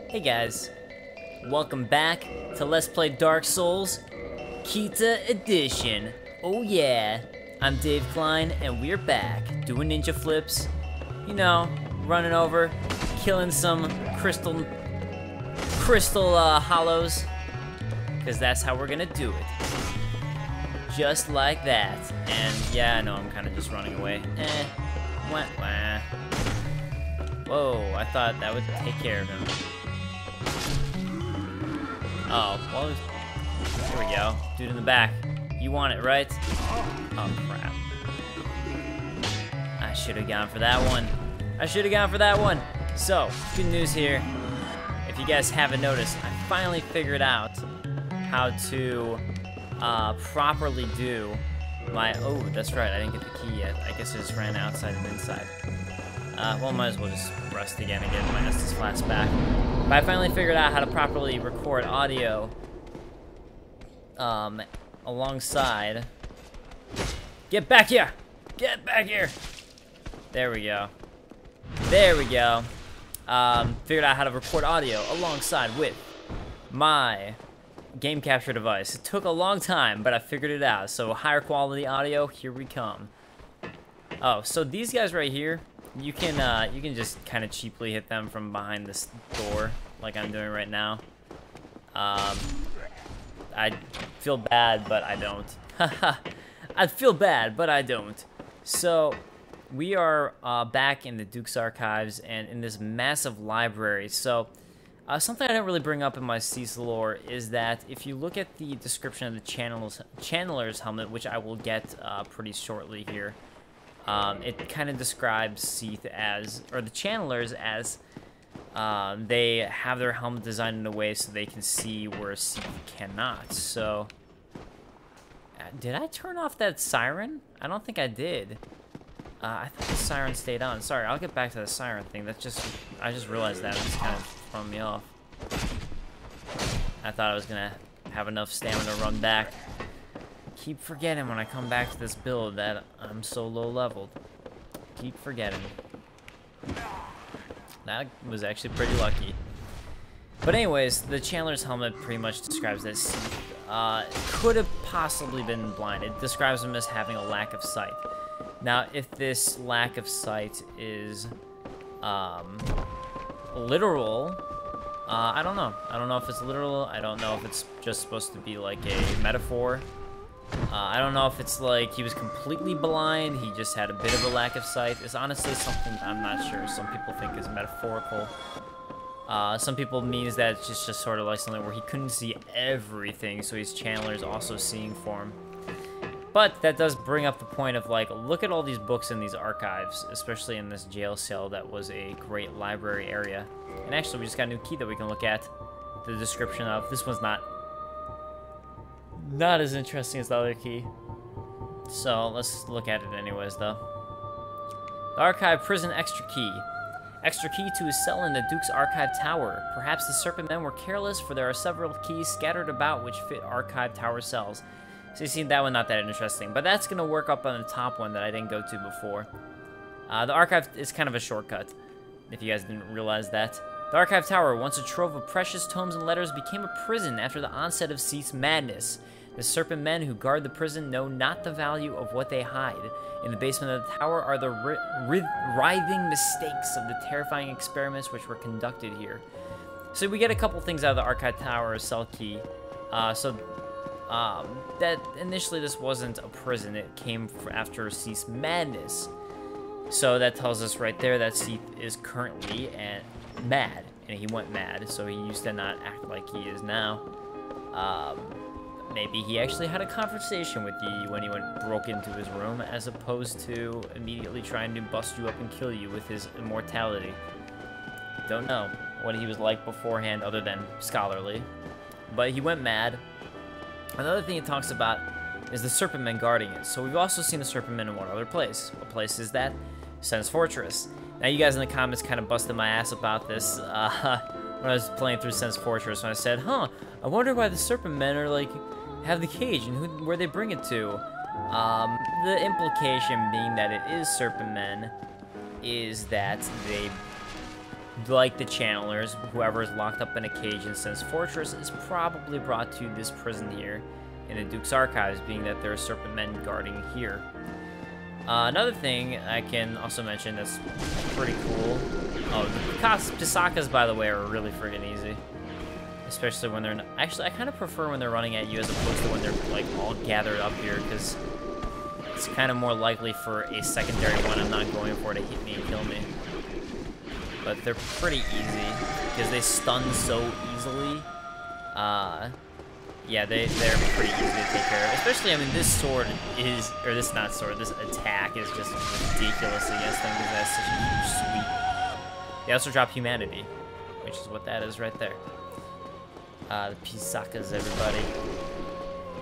Hey guys, welcome back to Let's Play Dark Souls Kita Edition. Oh yeah, I'm Dave Klein and we're back doing ninja flips, you know, running over, killing some crystal hollows, because that's how we're gonna do it. Just like that. And yeah, I know I'm kind of just running away. Wah, wah. Whoa, I thought that would take care of him. Oh, well, here we go. Dude in the back. You want it, right? Oh, crap. I should have gone for that one. So, good news here. If you guys haven't noticed, I finally figured out how to properly do my... Oh, that's right, I didn't get the key yet. I guess I just ran outside and inside. Well, might as well just rest again and get my Estus Flask back. But I finally figured out how to properly record audio alongside... Get back here! Get back here! There we go. There we go. Figured out how to record audio alongside with my game capture device. It took a long time, but I figured it out. So higher quality audio, here we come. Oh, so these guys right here, you can just kind of cheaply hit them from behind this door, like I'm doing right now. I feel bad, but I don't. I feel bad, but I don't. So we are back in the Duke's archives and in this massive library. So something I didn't really bring up in my Seath lore is that if you look at the description of the Channeler's helmet, which I will get pretty shortly here, it kind of describes Seath as, or the Channelers as, they have their helmet designed in a way so they can see where Seath cannot. So, did I turn off that siren? I don't think I did. I thought the siren stayed on. Sorry, I'll get back to the siren thing. I just realized that. It's kind of throwing me off. I thought I was gonna have enough stamina to run back. Keep forgetting when I come back to this build that I'm so low leveled. Keep forgetting. That was actually pretty lucky. But anyways, the Chandler's helmet pretty much describes that Seath could have possibly been blind. It describes him as having a lack of sight. Now, if this lack of sight is literal, I don't know. I don't know if it's literal. I don't know if it's just supposed to be like a metaphor. I don't know if it's like he was completely blind, he just had a bit of a lack of sight. It's honestly something I'm not sure. Some people think is metaphorical. Some people means that it's just sort of like something where he couldn't see everything, so his Chandler's also seeing for him. But that does bring up the point of, like, look at all these books in these archives, especially in this jail cell that was a great library area. And actually, we just got a new key that we can look at the description of. This one's not as interesting as the other key. So, let's look at it anyways, though. The Archive Prison Extra Key. Extra key to his cell in the Duke's Archive Tower. Perhaps the Serpent Men were careless, for there are several keys scattered about which fit Archive Tower cells. So you see, that one not that interesting, but that's going to work up on the top one that I didn't go to before. The Archive is kind of a shortcut, if you guys didn't realize that. The Archive Tower, once a trove of precious tomes and letters, became a prison after the onset of Seath's madness. The Serpent Men who guard the prison know not the value of what they hide. In the basement of the tower are the writhing mistakes of the terrifying experiments which were conducted here. So we get a couple things out of the Archive Tower cell key. That initially this wasn't a prison, it came after Seath's madness. So that tells us right there that Seath is currently mad, and he went mad, so he used to not act like he is now. Maybe he actually had a conversation with you when he broke into his room, as opposed to immediately trying to bust you up and kill you with his immortality. Don't know what he was like beforehand other than scholarly. But he went mad. Another thing it talks about is the Serpent Men guarding it. So we've also seen the Serpent Men in one other place. What place is that? Sen's Fortress. Now you guys in the comments kind of busted my ass about this when I was playing through Sen's Fortress, when I said, huh, I wonder why the Serpent Men are like, have the cage and where they bring it to. The implication being that it is Serpent Men is that they like the channelers, whoever is locked up in a cage in Sen's Fortress is probably brought to this prison here in the Duke's Archives, being that there are serpent men guarding here. Another thing I can also mention that's pretty cool. Oh, the Pisakas, by the way, are really friggin' easy. Especially when they're... Actually, I kind of prefer when they're running at you as opposed to when they're, like, all gathered up here, because it's kind of more likely for a secondary one I'm not going for to hit me and kill me. But they're pretty easy, because they stun so easily. Yeah, they're pretty easy to take care of. Especially, I mean, this sword is... Or this, not sword, this attack is just ridiculous against them, because that's such a huge sweep. They also drop humanity, which is what that is right there. The Pisakas, everybody.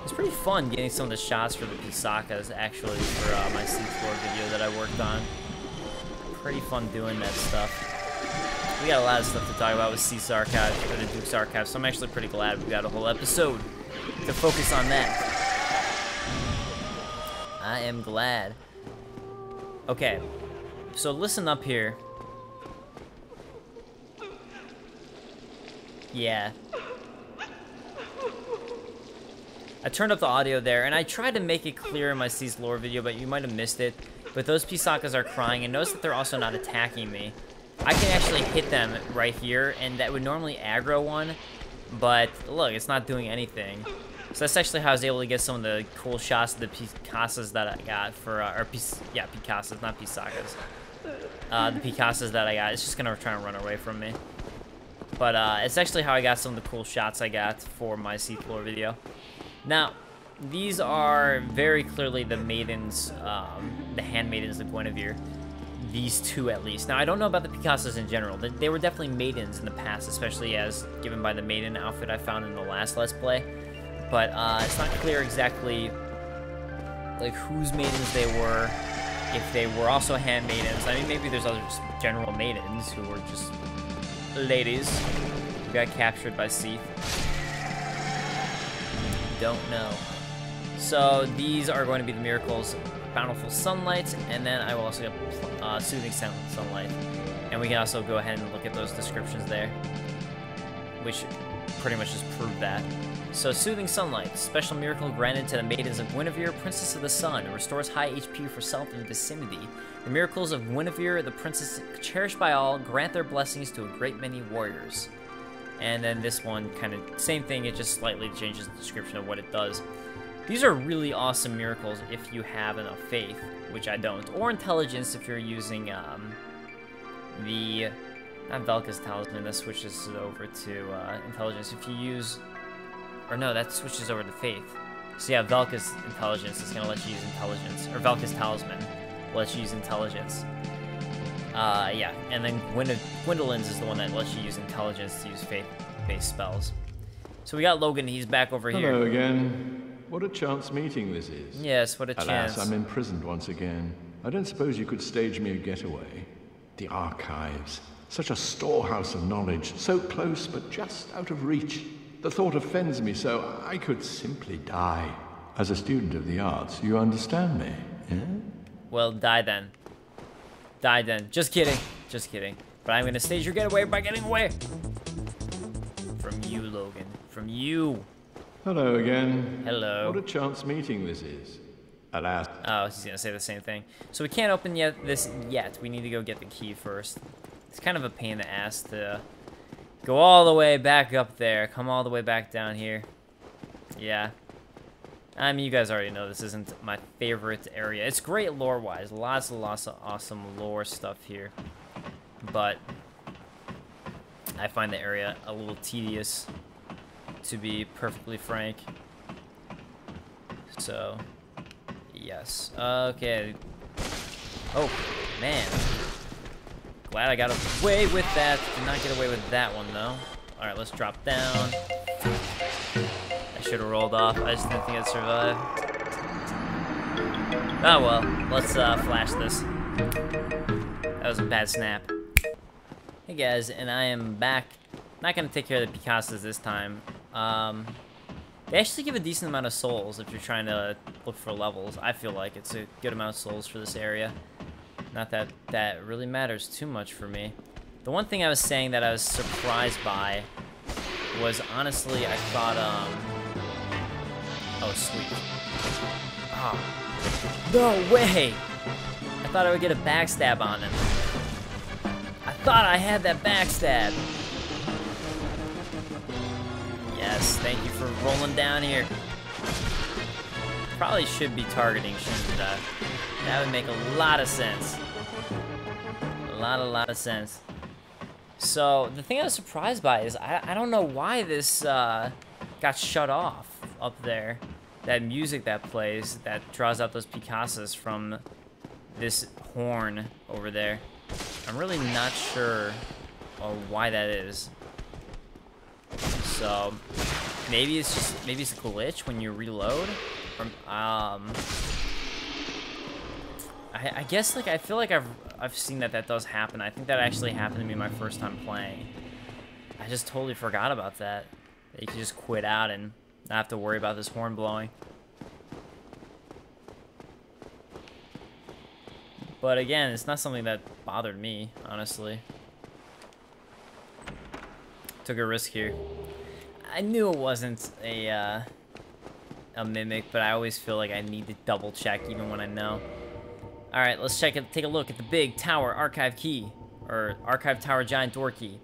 It's pretty fun getting some of the shots for the Pisakas, actually, for my Seath lore video that I worked on. Pretty fun doing that stuff. We got a lot of stuff to talk about with Seath's Archive, or the Duke's Archive, so I'm actually pretty glad we got a whole episode to focus on that. I am glad. Okay, so listen up here. Yeah. I turned up the audio there, and I tried to make it clear in my Seath's lore video, but you might have missed it. But those Pisakas are crying, and notice that they're also not attacking me. I can actually hit them right here, and that would normally aggro one, but look, it's not doing anything. So that's actually how I was able to get some of the cool shots of the Picasas that I got for, yeah, Picasas, not Pisakas. The Picasas that I got, it's just gonna try and run away from me. But it's actually how I got some of the cool shots I got for my Seath lore video. Now, these are very clearly the maidens, the handmaidens of Guinevere. These two, at least. Now, I don't know about the Picasas in general. They were definitely maidens in the past, especially as given by the maiden outfit I found in the last Let's Play. But it's not clear exactly, like, whose maidens they were, if they were also handmaidens. I mean, maybe there's other just general maidens who were just ladies who got captured by Seath. Don't know. So these are going to be the miracles: bountiful sunlight, and then I will also get soothing sunlight. And we can also go ahead and look at those descriptions there, which pretty much just prove that. So soothing sunlight, special miracle granted to the maidens of Guinevere, princess of the sun, restores high HP for self and vicinity. The miracles of Guinevere, the princess cherished by all, grant their blessings to a great many warriors. And then this one, kind of same thing, it just slightly changes the description of what it does. These are really awesome miracles if you have enough faith, which I don't, or intelligence if you're using not Velka's talisman, that switches it over to intelligence. If you use, or no, that switches over to faith. So yeah, Velka's intelligence is gonna let you use intelligence, or Velka's talisman will let you use intelligence. Yeah, and then Gwendolyn's is the one that lets you use intelligence to use faith-based spells. So we got Logan, he's back over here. Hello again. What a chance meeting this is. Yes, what a chance. Alas, I'm imprisoned once again. I don't suppose you could stage me a getaway. The archives. Such a storehouse of knowledge. So close, but just out of reach. The thought offends me so I could simply die. As a student of the arts, you understand me, yeah? Well, die then. Die then. Just kidding. Just kidding. But I'm gonna stage your getaway by getting away. From you, Logan. From you. Hello again. Hello. What a chance meeting this is. Alas. Oh, he's gonna say the same thing. So we can't open this yet. We need to go get the key first. It's kind of a pain in the ass to go all the way back up there. Come all the way back down here. Yeah. I mean, you guys already know this isn't my favorite area. It's great lore-wise. Lots of awesome lore stuff here. But I find the area a little tedious, to be perfectly frank. So, yes. Okay. Oh, man. Glad I got away with that. Did not get away with that one, though. Alright, let's drop down. I should have rolled off. I just didn't think I'd survive. Oh, well. Let's flash this. That was a bad snap. Hey, guys, and I am back. Not going to take care of the Picasas this time. They actually give a decent amount of souls if you're trying to look for levels. I feel like it's a good amount of souls for this area. Not that that really matters too much for me. The one thing I was saying that I was surprised by was, honestly, I thought, oh, sweet. Oh, no way! I thought I would get a backstab on him. I thought I had that backstab. Yes, thank you for rolling down here. Probably should be targeting, shouldn't I? That would make a lot of sense. A lot of sense. So, the thing I was surprised by is, I don't know why this got shut off up there. That music that plays, that draws out those Picassos from this horn over there. I'm really not sure why that is. So, maybe it's a glitch when you reload. Or, I guess, like, I feel like I've seen that does happen. I think that actually happened to me my first time playing. I just totally forgot about that. That you can just quit out and not have to worry about this horn blowing. But again, it's not something that bothered me, honestly. Took a risk here. I knew it wasn't a mimic, but I always feel like I need to double check even when I know. Alright, let's take a look at the big tower archive key, or archive tower giant door key.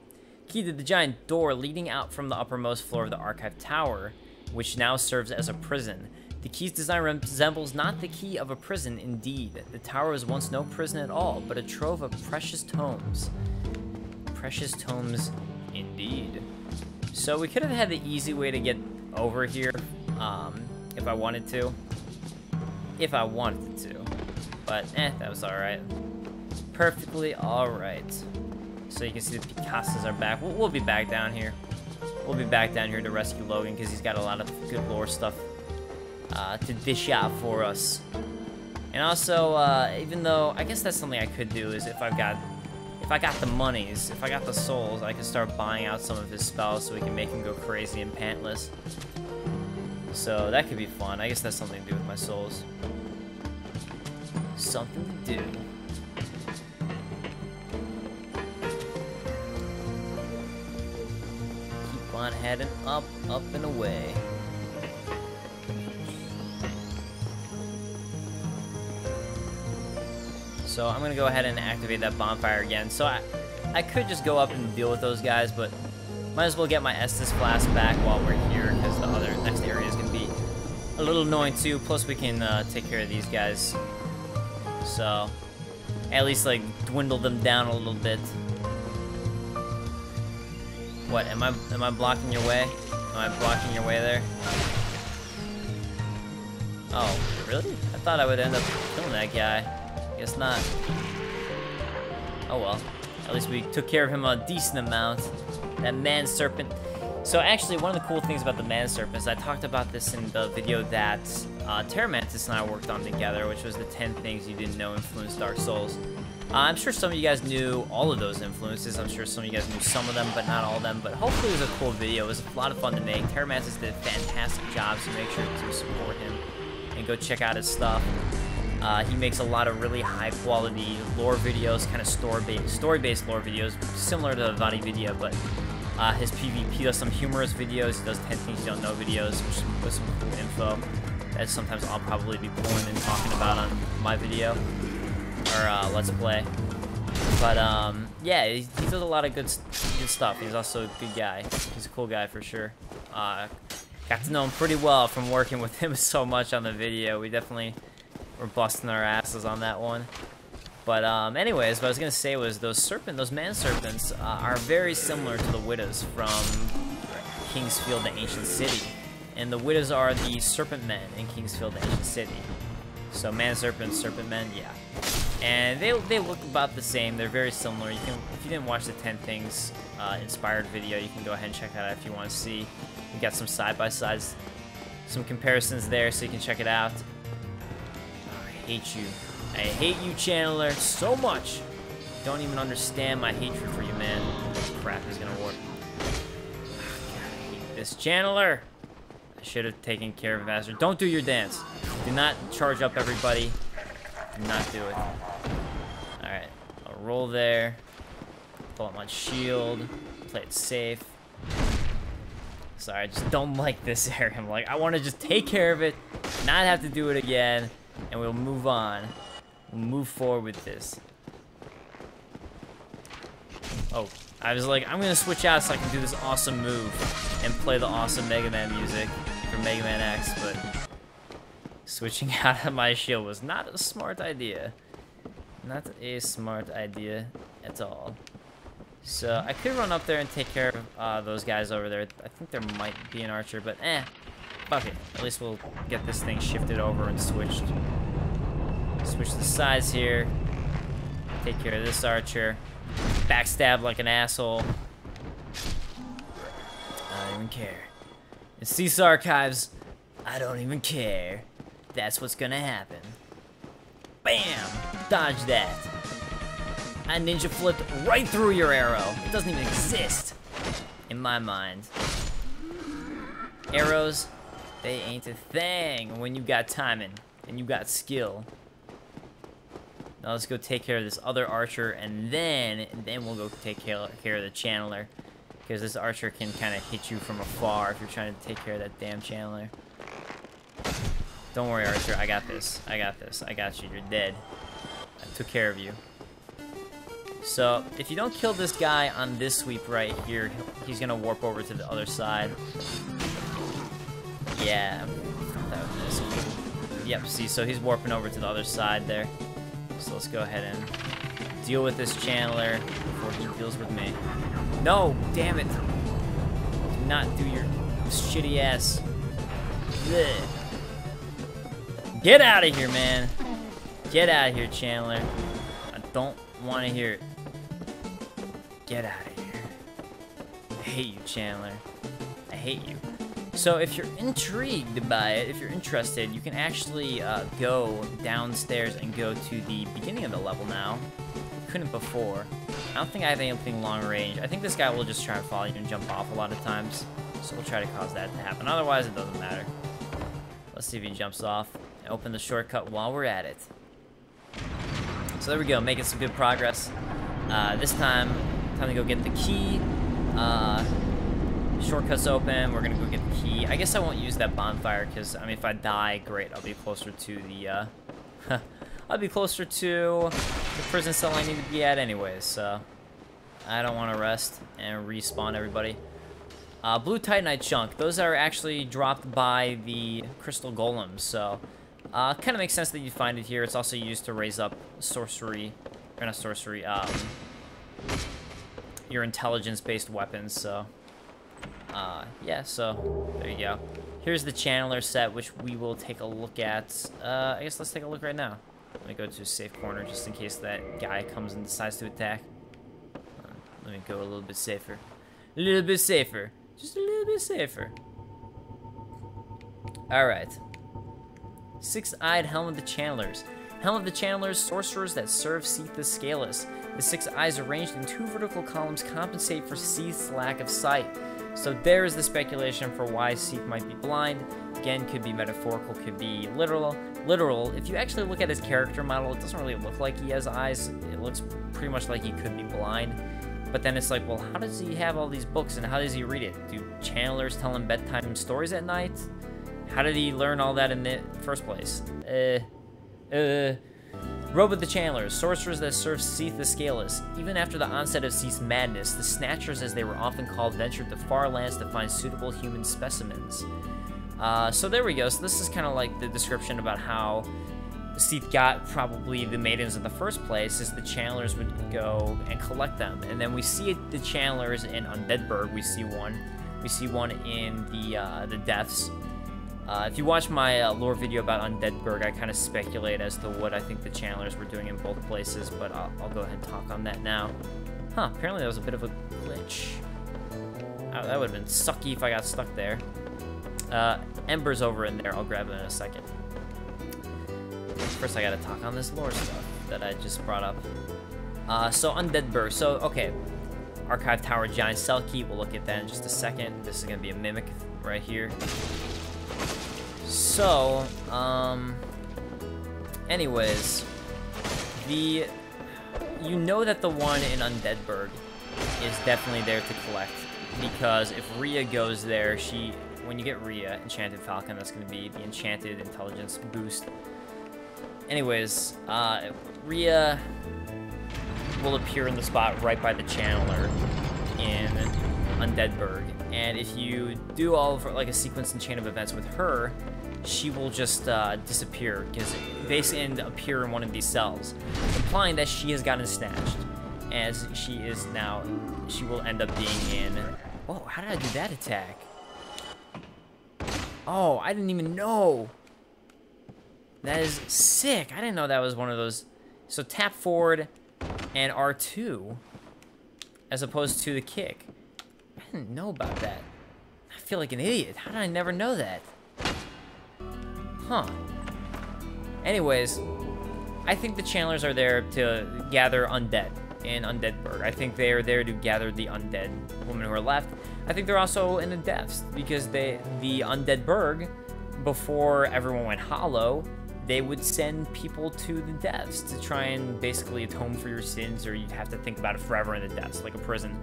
Key to the giant door leading out from the uppermost floor of the archive tower, which now serves as a prison. The key's design resembles not the key of a prison, indeed. The tower was once no prison at all, but a trove of precious tomes. Precious tomes, indeed. So we could have had the easy way to get over here, if I wanted to. If I wanted to. But, that was alright. Perfectly alright. So you can see the Picassos are back. We'll be back down here. We'll be back down here to rescue Logan, because he's got a lot of good lore stuff to dish out for us. And also, even though, I guess that's something I could do, is if I got the monies, if I got the souls, I could start buying out some of his spells so we can make him go crazy and pantless. So that could be fun. I guess that's something to do with my souls. Something to do. Keep on heading up, up and away. So I'm gonna go ahead and activate that bonfire again. So I could just go up and deal with those guys, but might as well get my Estus Flask back while we're here, because the other next area is gonna be a little annoying too. Plus we can take care of these guys. So at least like dwindle them down a little bit. What, am I blocking your way? Am I blocking your way there? Oh, really? I thought I would end up killing that guy. Guess not. Oh well. At least we took care of him a decent amount. That man serpent. So actually, one of the cool things about the man serpent is I talked about this in the video that Terramantis and I worked on together, which was the 10 things you didn't know influenced Dark Souls. I'm sure some of you guys knew all of those influences. I'm sure some of you guys knew some of them, but not all of them. But hopefully it was a cool video. It was a lot of fun to make. Terramantis did a fantastic job, so make sure to support him and go check out his stuff. He makes a lot of really high-quality lore videos, kind of story-based lore videos, similar to Vadi Video, but his PvP does some humorous videos. He does 10 things you don't know videos, which with some cool info that sometimes I'll probably be pulling and talking about on my video or Let's Play. But yeah, he does a lot of good stuff. He's also a good guy. He's a cool guy for sure. Got to know him pretty well from working with him so much on the video. We definitely were busting our asses on that one. But anyways, what I was gonna say was those man serpents are very similar to the widows from Kingsfield, the Ancient City, and the widows are the serpent men in Kingsfield, the Ancient City. So man serpents, serpent men, yeah. And they look about the same. They're very similar. You can, if you didn't watch the 10 things inspired video, you can go ahead and check that out if you want to see. We got some side-by-sides, some comparisons there, so you can check it out. I hate you. I hate you, Channeler, so much. Don't even understand my hatred for you, man. This crap is gonna work. I hate this Channeler. I should have taken care of it faster. Don't do your dance. Do not charge up everybody. Do not do it. Alright. I'll roll there. pull out my shield, play it safe. Sorry, I just don't like this area. I'm like, I want to just take care of it, not have to do it again, and we'll move on. We'll move forward with this. Oh, I was like, I'm gonna switch out so I can do this awesome move and play the awesome Mega Man music from Mega Man X, but switching out of my shield was not a smart idea. Not a smart idea at all. So I could run up there and take care of those guys over there. I think there might be an archer, but fuck it. At least we'll get this thing shifted over and switched. Switch the sides here. Take care of this archer. Backstab like an asshole. I don't even care. In Seath Archives, I don't even care. That's what's gonna happen. Bam! Dodge that. I ninja flipped right through your arrow. It doesn't even exist in my mind. Arrows, they ain't a thing when you got timing and you got skill. Now let's go take care of this other archer, and then we'll go take care of the channeler, because this archer can kind of hit you from afar if you're trying to take care of that damn channeler. Don't worry, archer. I got this. I got this. I got you. You're dead. I took care of you. So if you don't kill this guy on this sweep right here, he's gonna warp over to the other side. Yeah. That was nice. Yep. See, so he's warping over to the other side there. So let's go ahead and deal with this channeler before he deals with me. No, damn it. Do not do your shitty ass. Blech. Get out of here, man. Get out of here, channeler. I don't want to hear it. Get out of here. I hate you, channeler. I hate you. So if you're intrigued by it, if you're interested, you can actually go downstairs and go to the beginning of the level now. You couldn't before. I don't think I have anything long range. I think this guy will just try to follow you and jump off a lot of times. So we'll try to cause that to happen. Otherwise, it doesn't matter. Let's see if he jumps off. Open the shortcut while we're at it. So there we go, making some good progress. This time to go get the key. Shortcut's open. We're gonna go get the key. I guess I won't use that bonfire because, I mean, if I die, great. I'll be closer to the I'll be closer to the prison cell I need to be at anyways. So I don't want to rest and respawn everybody. Blue Titanite chunk. Those are actually dropped by the crystal golems. So kind of makes sense that you find it here. It's also used to raise up sorcery, or not sorcery. Your intelligence-based weapons. So. Yeah, so there you go. Here's the channeler set, which we will take a look at. I guess let's take a look right now. Let me go to a safe corner just in case that guy comes and decides to attack. Let me go a little bit safer. A little bit safer. Just a little bit safer. Alright. Six-eyed Helm of the Channelers. Helm of the Channelers, sorcerers that serve Seath the Scaleless. The six eyes arranged in two vertical columns compensate for Seath's lack of sight. So there is the speculation for why Seath might be blind. Again, could be metaphorical, could be literal. If you actually look at his character model, it doesn't really look like he has eyes. It looks pretty much like he could be blind. But then it's like, well, how does he have all these books and how does he read it? Do channelers tell him bedtime stories at night? How did he learn all that in the first place? Robe of the Channelers, sorcerers that serve Seath the Scaleless. Even after the onset of Seath's madness, the Snatchers, as they were often called, ventured to far lands to find suitable human specimens. So there we go. So this is kind of like the description about how Seath got probably the maidens in the first place, is the Channelers would go and collect them. And then we see the Channelers in Undeadburg. We see one. We see one in the Deaths. If you watch my lore video about Undeadburg, I kind of speculate as to what I think the Channelers were doing in both places, but I'll go ahead and talk on that now. Huh, apparently that was a bit of a glitch. That would have been sucky if I got stuck there. Ember's over in there. I'll grab it in a second. First, I gotta talk on this lore stuff that I just brought up. So Undeadburg. So, okay. Archive Tower Giant Cell Key. We'll look at that in just a second. This is gonna be a mimic right here. So, anyways, you know that the one in Undeadburg is definitely there to collect. Because if Rhea goes there, when you get Rhea, Enchanted Falcon, that's going to be the Enchanted Intelligence boost. Anyways, Rhea will appear in the spot right by the Channeler in Undeadburg. And if you do all of like a sequence and chain of events with her, she will just disappear, because basically and appear in one of these cells, implying that she has gotten snatched. As she is now, she will end up being in... Whoa, how did I do that attack? Oh, I didn't even know. That is sick. I didn't know that was one of those. So tap forward and R2 as opposed to the kick. I didn't know about that. I feel like an idiot. How did I never know that? Huh. Anyways, I think the channelers are there to gather undead in Undeadburg. I think they are there to gather the undead women who are left. I think they're also in the depths, because the Undeadburg, before everyone went hollow, they would send people to the depths to try and basically atone for your sins, or you'd have to think about it forever in the depths, like a prison.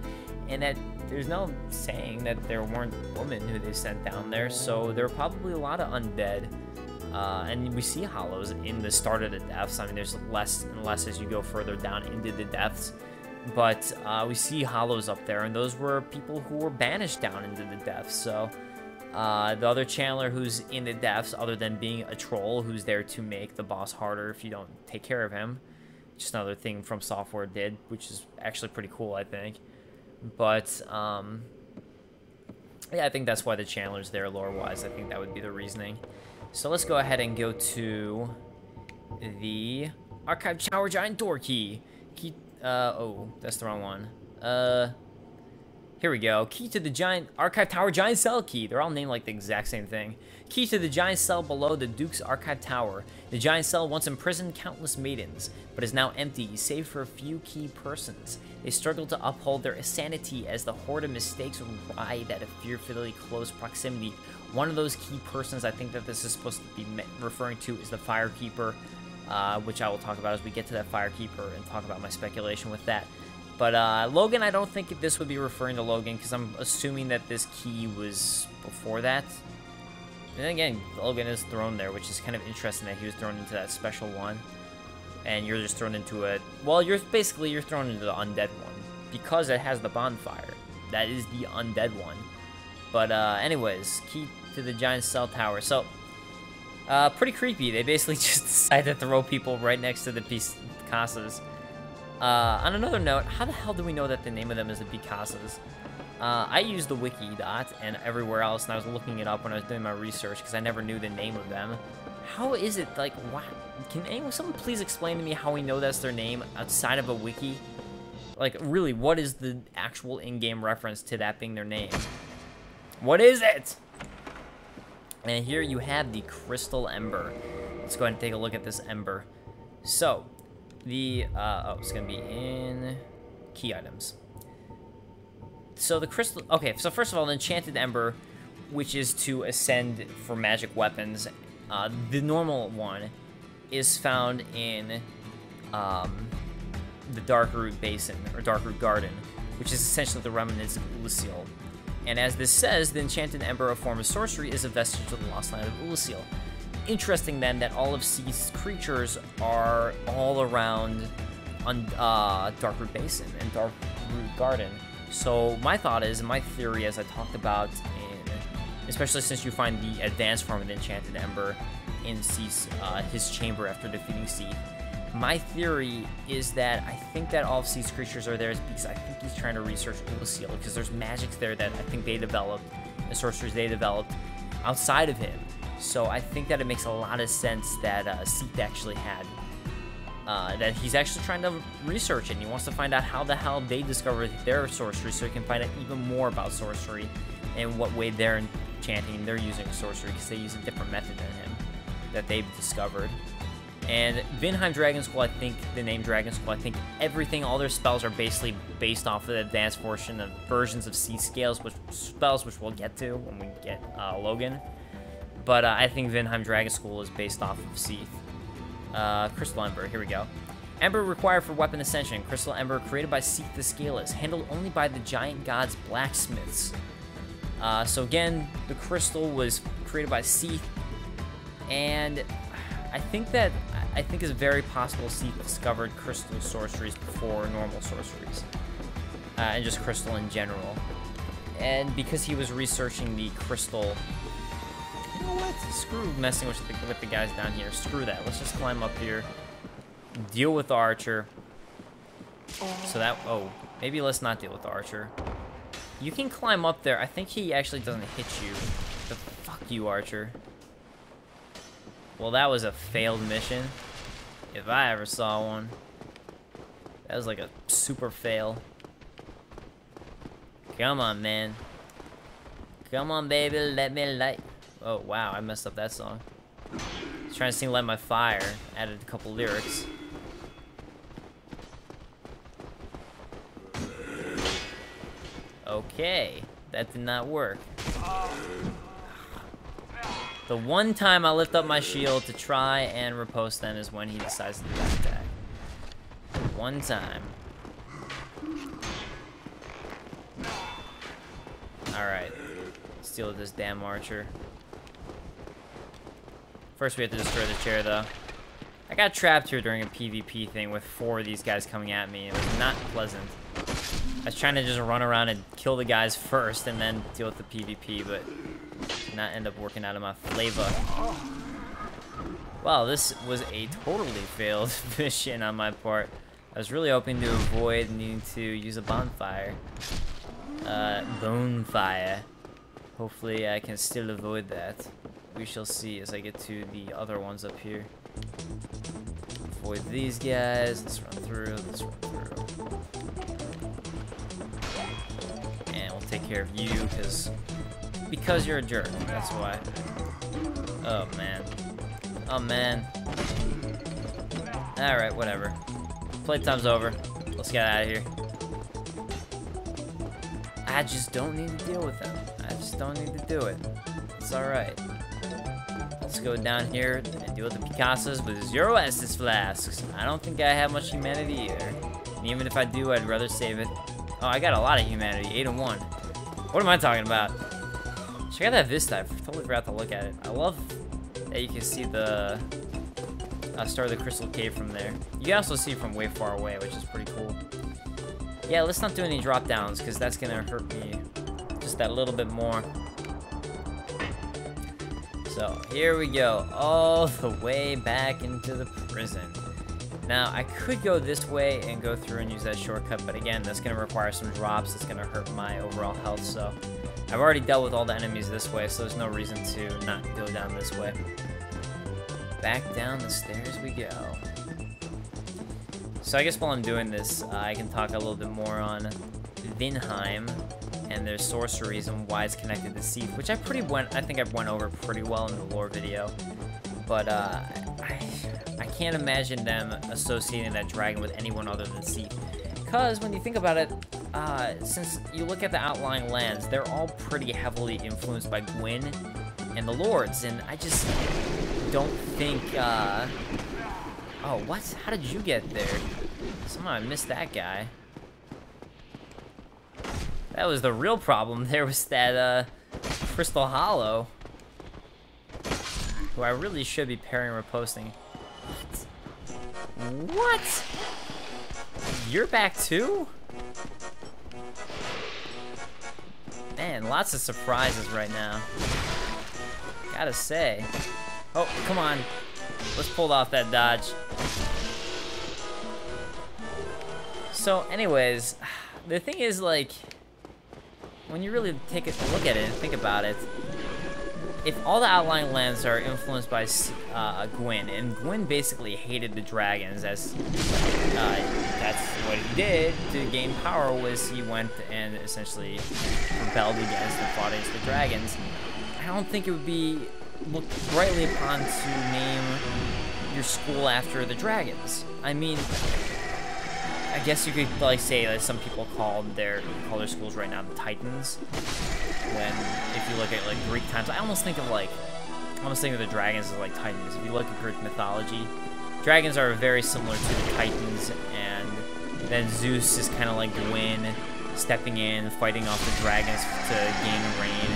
And that there's no saying that there weren't women who they sent down there, so there are probably a lot of undead. And we see hollows in the start of the depths. I mean, there's less and less as you go further down into the depths. But we see hollows up there, and those were people who were banished down into the depths. So the other channeler who's in the depths, other than being a troll who's there to make the boss harder if you don't take care of him, just another thing From Software did, which is actually pretty cool, I think. But yeah, I think that's why the channeler's there lore-wise. I think that would be the reasoning. So let's go ahead and go to the Archive Tower Giant Door Key. Oh, that's the wrong one. Here we go. Key to the Giant Archive Tower Giant Cell Key. They're all named like the exact same thing. Key to the giant cell below the Duke's Archive Tower. The giant cell once imprisoned countless maidens, but is now empty, save for a few key persons. They struggle to uphold their sanity as the horde of mistakes ride at a fearfully close proximity. One of those key persons I think that this is supposed to be referring to is the Firekeeper, which I will talk about as we get to that Firekeeper and talk about my speculation with that. But Logan, I don't think this would be referring to Logan, because I'm assuming that this key was before that. And then again, Logan is thrown there, which is kind of interesting that he was thrown into that special one. And you're just thrown into it. Well, you're thrown into the undead one, because it has the bonfire. That is the undead one. But anyways, key to the giant cell tower. So, pretty creepy. They basically just decided to throw people right next to the Picasas. On another note, how the hell do we know that the name of them is the Picasas? I used the wiki dot and everywhere else, and I was looking it up when I was doing my research, because I never knew the name of them. How is it, like, what? Can someone please explain to me how we know that's their name outside of a wiki? Like, really, what is the actual in-game reference to that being their name? What is it? And here you have the Crystal Ember. Let's go ahead and take a look at this Ember. So, the, it's gonna be in key items. So the crystal, okay, so first of all, the Enchanted Ember, which is to ascend for magic weapons, the normal one is found in, the Darkroot Basin, or Darkroot Garden, which is essentially the remnants of Ulasil. And as this says, the Enchanted Ember, a form of sorcery, is a vestige of the lost land of Ulasil. Interesting, then, that all of Seath's creatures are all around on Darkroot Basin and Darkroot Garden. So my thought is, my theory, as I talked about, especially since you find the advanced form of the Enchanted Ember in Seath's, his chamber after defeating Seath, my theory is that I think that all of Seath's creatures are there because I think he's trying to research Ulasil, because there's magics there that I think they developed, and sorceries they developed outside of him. So I think that it makes a lot of sense that Seath actually had, that he's actually trying to research it, and he wants to find out how the hell they discovered their sorcery, so he can find out even more about sorcery and what way they're enchanting and they're using sorcery, because they use a different method than him that they've discovered. And Vinheim Dragon School, I think, the name Dragon School, I think everything, all their spells are basically based off of the advanced versions of Seath scales, which we'll get to when we get Logan. But I think Vinheim Dragon School is based off of Seath. Crystal Ember, here we go. Ember required for weapon ascension. Crystal Ember created by Seath the Scaleless. Handled only by the giant god's blacksmiths. So again, the crystal was created by Seath. And I think it's very possible Seath discovered crystal sorceries before normal sorceries. And just crystal in general. And because he was researching the crystal... You know what? Screw messing with the guys down here. Screw that. Let's just climb up here. Deal with the archer. So that... Oh, maybe let's not deal with the archer. You can climb up there. I think he actually doesn't hit you. The fuck you, archer. Well, that was a failed mission. If I ever saw one. That was like a super fail. Come on, man. Come on, baby, let me light. Oh, wow, I messed up that song. I was trying to sing Light My Fire. Added a couple lyrics. Okay, that did not work. The one time I lift up my shield to try and riposte then is when he decides to do that attack. One time. Alright. Let's deal with this damn archer. First we have to destroy the chair though. I got trapped here during a PvP thing with 4 of these guys coming at me. It was not pleasant. I was trying to just run around and kill the guys first and then deal with the PvP, but did not end up working out of my flavor. Wow, this was a totally failed mission on my part. I was really hoping to avoid needing to use a bonfire. Bonefire. Hopefully I can still avoid that. We shall see as I get to the other ones up here. Avoid these guys. Let's run through. Let's run through. And we'll take care of you because you're a jerk. That's why. Oh man. Oh man. All right, whatever. Playtime's over. Let's get out of here. I just don't need to deal with them. I just don't need to do it. It's alright. Let's go down here and deal with the Picassos with 0 Estus flasks. I don't think I have much humanity either. And even if I do, I'd rather save it. Oh, I got a lot of humanity. 8 and 1. What am I talking about? Check out that vista. I totally forgot to look at it. I love that you can see the start of the Crystal Cave from there. You can also see from way far away, which is pretty cool. Yeah, let's not do any drop downs because that's gonna hurt me just that little bit more. So here we go, all the way back into the prison. Now I could go this way and go through and use that shortcut, but again, that's gonna require some drops. It's gonna hurt my overall health. So I've already dealt with all the enemies this way, so there's no reason to not go down this way. Back down the stairs we go. So I guess while I'm doing this, I can talk a little bit more on Vinheim and their sorceries and why it's connected to Seath, which I think I've went over pretty well in the lore video. But I can't imagine them associating that dragon with anyone other than Seath. Because when you think about it, since you look at the outlying lands, they're all pretty heavily influenced by Gwyn and the Lords, and I just don't think, oh, what? How did you get there? Somehow I missed that guy. That was the real problem. There was that, Crystal Hollow, who I really should be pairing reposting. What? You're back too? Man, lots of surprises right now. Gotta say. Oh, come on. Let's pull off that dodge. So, anyways, the thing is, like, when you really take a look at it and think about it, if all the outlying lands are influenced by Gwyn, and Gwyn basically hated the dragons, as that's what he did to gain power, was he went and essentially rebelled against and fought against the dragons. I don't think it would be looked brightly upon to name your school after the dragons. I mean, I guess you could like say that some people call their schools right now the Titans. When if you look at like Greek times, I almost think of the dragons as like Titans. If you look at Greek mythology, Dragons are very similar to the Titans, and then Zeus is kind of like Gwyn, stepping in, fighting off the dragons to gain reign.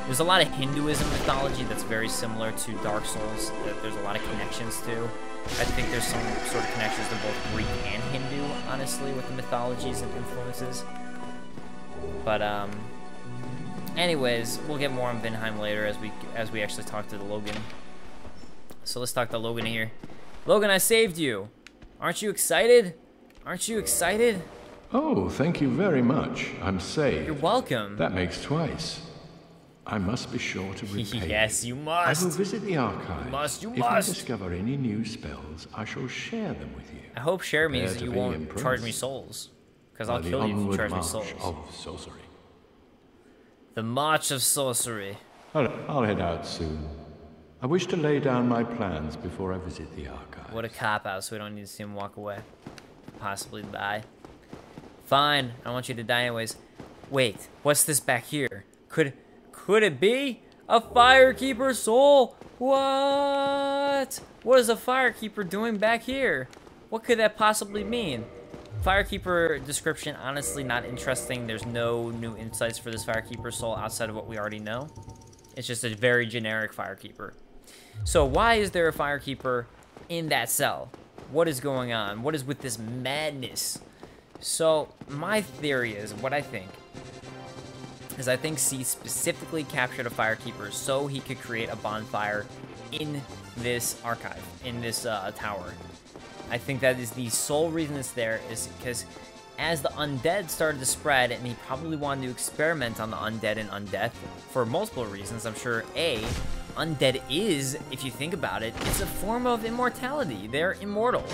There's a lot of Hinduism mythology that's very similar to Dark Souls, that there's a lot of connections to. I think there's some sort of connections to both Greek and Hindu, honestly, with the mythologies and influences. But, anyways, we'll get more on Vinheim later as we actually talk to the Logan. So let's talk to Logan here. Logan, I saved you. Aren't you excited? Aren't you excited? Oh, thank you very much. I'm saved. You're welcome. That makes twice. I must be sure to repay. Yes, you must. I will visit the archive. You if must. I discover any new spells, I shall share them with you. I hope share means Dare you to be won't impressed charge me souls. Because I'll by kill the you if you onward charge me march souls. of sorcery. The March of Sorcery. I'll head out soon. I wish to lay down my plans before I visit the archive. What a cop-out, so we don't need to see him walk away. Possibly die. Fine, I want you to die anyways. Wait, what's this back here? Could it be a Firekeeper soul? What? What is a Firekeeper doing back here? What could that possibly mean? Firekeeper description, honestly not interesting. There's no new insights for this Firekeeper soul outside of what we already know. It's just a very generic Firekeeper. So why is there a Firekeeper in that cell? What is going on? What is with this madness? So my theory is, what I think, is I think Seath specifically captured a Firekeeper so he could create a bonfire in this archive, in this tower. I think that is the sole reason it's there, is because as the undead started to spread, and he probably wanted to experiment on the undead and undeath for multiple reasons. I'm sure, A, undead is, if you think about it, it's a form of immortality. They're immortal.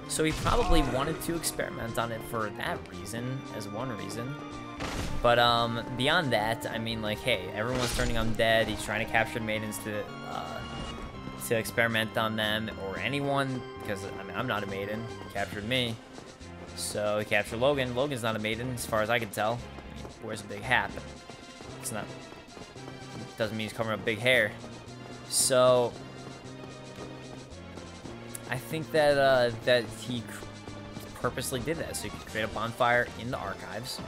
So he probably wanted to experiment on it for that reason, as one reason. But beyond that, I mean, like, hey, everyone's turning undead. He's trying to capture maidens to experiment on them, or anyone, because I mean, I'm not a maiden. He captured me. So he captured Logan. Logan's not a maiden, as far as I can tell. He wears a big hat, but it's not. Doesn't mean he's covering up big hair. So I think that that he purposely did that, so you could create a bonfire in the archives.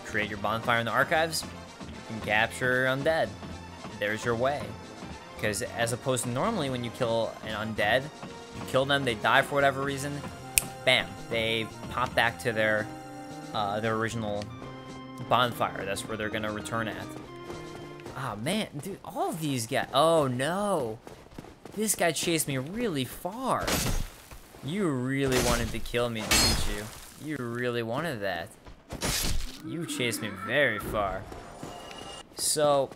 Create your bonfire in the archives, you can capture undead. There's your way. Because as opposed to normally when you kill an undead, you kill them, they die for whatever reason, bam, they pop back to their original bonfire. That's where they're gonna return at. Ah, man, dude, all of these guys. Oh no, this guy chased me really far. You really wanted to kill me, didn't you? You really wanted that. You chased me very far. So,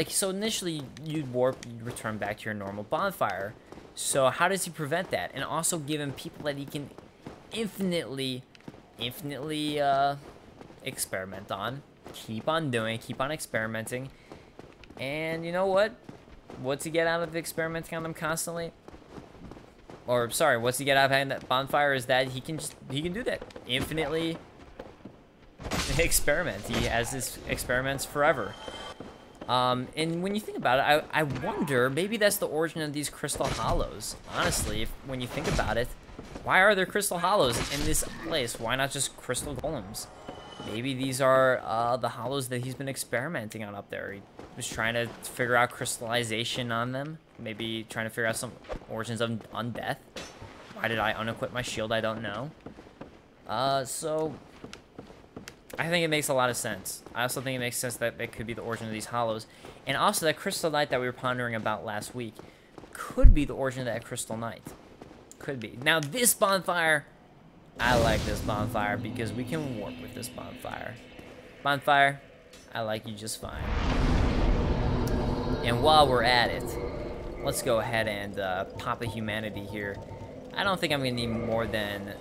so initially you'd warp, you'd return back to your normal bonfire. So how does he prevent that? And also give him people that he can infinitely experiment on. Keep on doing, keep on experimenting. And you know what? What's he get out of experimenting on them constantly? Or sorry, what's he get out of having that bonfire is that he can do that. Infinitely experiment. He has his experiments forever. And when you think about it, I wonder, maybe that's the origin of these crystal hollows. Honestly, when you think about it, why are there crystal hollows in this place? Why not just crystal golems? Maybe these are the hollows that he's been experimenting on up there. He was trying to figure out crystallization on them. Maybe trying to figure out some origins of undeath. Why did I unequip my shield? I don't know. So I think it makes a lot of sense. I also think it makes sense that it could be the origin of these hollows. And also that crystal knight that we were pondering about last week could be the origin of that crystal knight. Could be. Now this bonfire, I like this bonfire because we can warp with this bonfire. Bonfire, I like you just fine. And while we're at it, let's go ahead and pop a humanity here. I don't think I'm gonna need more than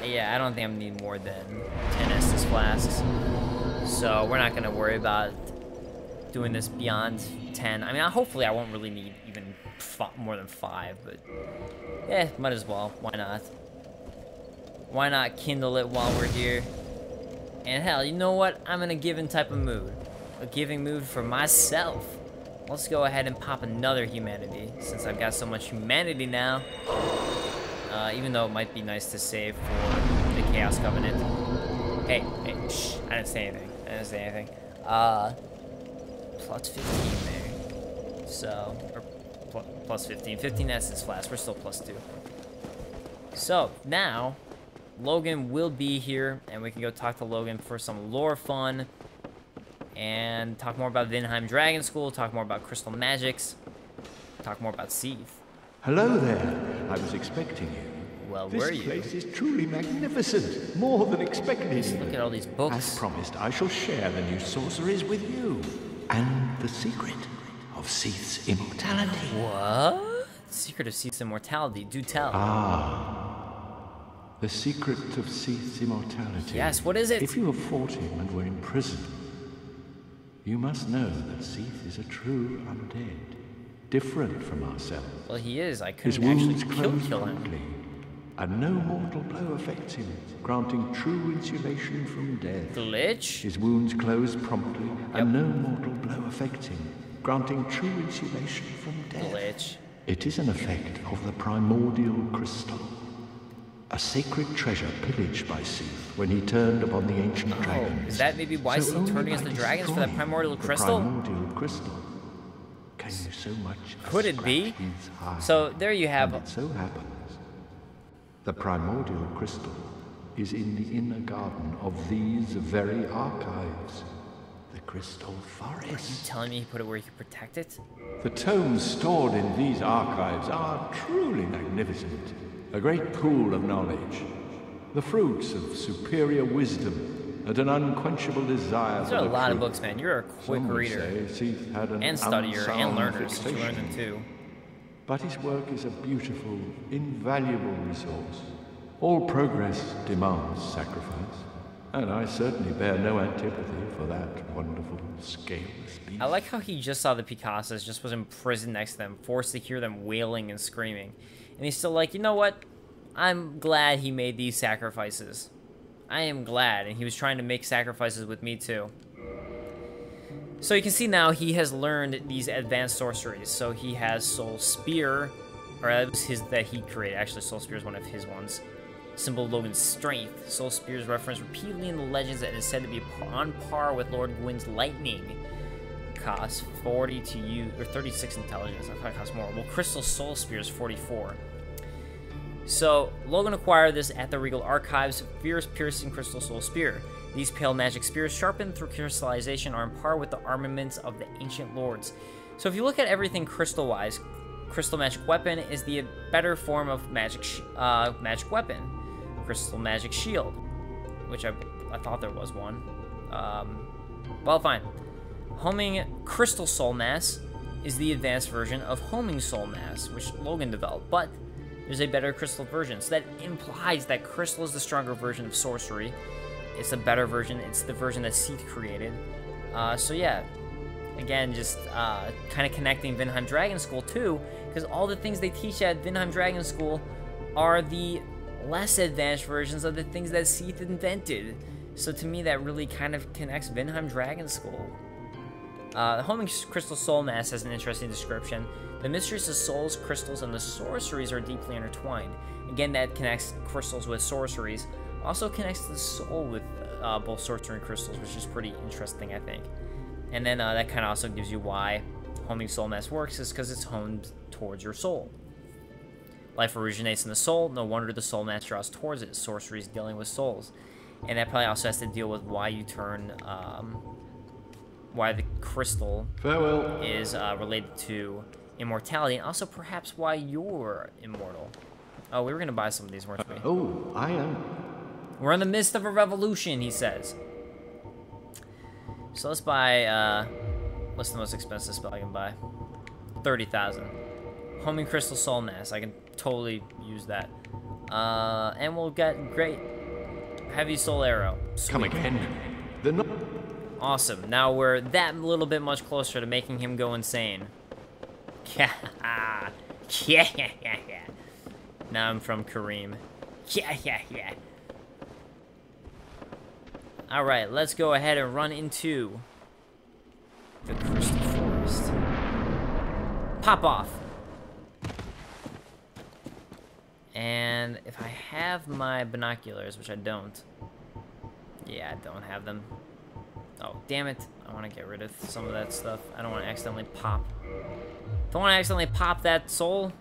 yeah, I don't think I'm gonna need more than 10 Estus flasks. So we're not gonna worry about doing this beyond 10. I mean, hopefully I won't really need even more than 5, but yeah, might as well. Why not? Why not kindle it while we're here? And hell, you know what? I'm in a giving type of mood. A giving mood for myself. let's go ahead and pop another humanity, since I've got so much humanity now. Even though it might be nice to save for the Chaos Covenant. Hey, shh, I didn't say anything. Plus 15 there. So, or plus 15. 15 essence flask, we're still plus 2. So, now, Logan will be here, and we can go talk to Logan for some lore fun. And talk more about Vinheim Dragon School, talk more about crystal magics, talk more about Seath. Hello there. I was expecting you. Well, were you? This place is truly magnificent, more than expected. Just look at all these books. As promised, I shall share the new sorceries with you, and the secret of Seath's immortality. What? Secret of Seath's immortality, do tell. The secret of Seath's immortality. Yes, what is it? If you have fought him and were in prison, you must know that Seath is a true undead, different from ourselves. Well, he is. I His couldn't wounds actually close kill him. promptly, and no mortal blow affects him, granting true insulation from death. Glitch? His wounds close promptly, and no mortal blow affects him, granting true insulation from death. Glitch. It is an effect of the primordial crystal, a sacred treasure pillaged by Seath when he turned upon the ancient dragons. Is that maybe why Seath only turned against by the dragons for that destroying primordial the crystal? Primordial crystal can you so much as Could it be? scratch his hide. So there you have. And it so happens, the primordial crystal is in the inner garden of these very archives, the Crystal Are you Forest. telling me he put it where he could protect it? The tomes stored in these archives are truly magnificent. A great pool of knowledge, the fruits of superior wisdom, and an unquenchable desire These for are a the lot of truth. books, man. You're a quick Some would reader. say Seath had an And studier and unsound learner, since you learned fixation. them too. But his work is a beautiful, invaluable resource. All progress demands sacrifice, and I certainly bear no antipathy for that wonderful scaleless beast. I like how he just saw the Picassos, just was imprisoned next to them, forced to hear them wailing and screaming. And he's still like, you know what? I'm glad he made these sacrifices. I am glad, and he was trying to make sacrifices with me too. So you can see now he has learned these advanced sorceries. So he has Soul Spear, or that was his that he created. Actually, Soul Spear is one of his ones. Symbol of Logan's strength. Soul Spear is referenced repeatedly in the legends and is said to be on par with Lord Gwyn's lightning. Costs 40 to use, or 36 intelligence. I thought it cost more. Well, Crystal Soul Spear is 44. So, Logan acquired this at the Regal Archives, Fierce-Piercing Crystal Soul Spear. These pale magic spears, sharpened through crystallization, are on par with the armaments of the Ancient Lords. So if you look at everything crystal-wise, Crystal Magic Weapon is the better form of magic weapon. Crystal Magic Shield, which I thought there was one. Well, fine. Homing Crystal Soul Mass is the advanced version of Homing Soul Mass, which Logan developed, but there's a better crystal version. So that implies that crystal is the stronger version of sorcery. It's a better version. It's the version that Seath created. So yeah, again, just kind of connecting Vinheim Dragon School too, because all the things they teach at Vinheim Dragon School are the less advanced versions of the things that Seath invented. So to me, that really kind of connects Vinheim Dragon School. The Homing Crystal Soul Mass has an interesting description. The mysteries of souls, crystals, and the sorceries are deeply intertwined. Again, that connects crystals with sorceries. Also connects the soul with both sorcery and crystals, which is pretty interesting, I think. And then that kind of also gives you why Homing Soul Mass works, is because it's honed towards your soul. Life originates in the soul. No wonder the Soul Mass draws towards it. Sorcery is dealing with souls. And that probably also has to deal with why you turn... why the crystal Farewell. is related to immortality, and also perhaps why you're immortal. Oh, we were going to buy some of these, weren't we? Oh, I am. We're in the midst of a revolution, he says. So let's buy, what's the most expensive spell I can buy? 30,000. Homing Crystal Soul Mass. I can totally use that. And we'll get great Heavy Soul Arrow. Sweet. Come again. The Awesome. Now we're that little bit much closer to making him go insane. Yeah. Now I'm from Kareem. Yeah. Alright, let's go ahead and run into the Crystal Forest. Pop off. And if I have my binoculars, which I don't. Yeah, I don't have them. Oh, damn it. I want to get rid of some of that stuff. I don't want to accidentally pop. Don't want to accidentally pop that soul.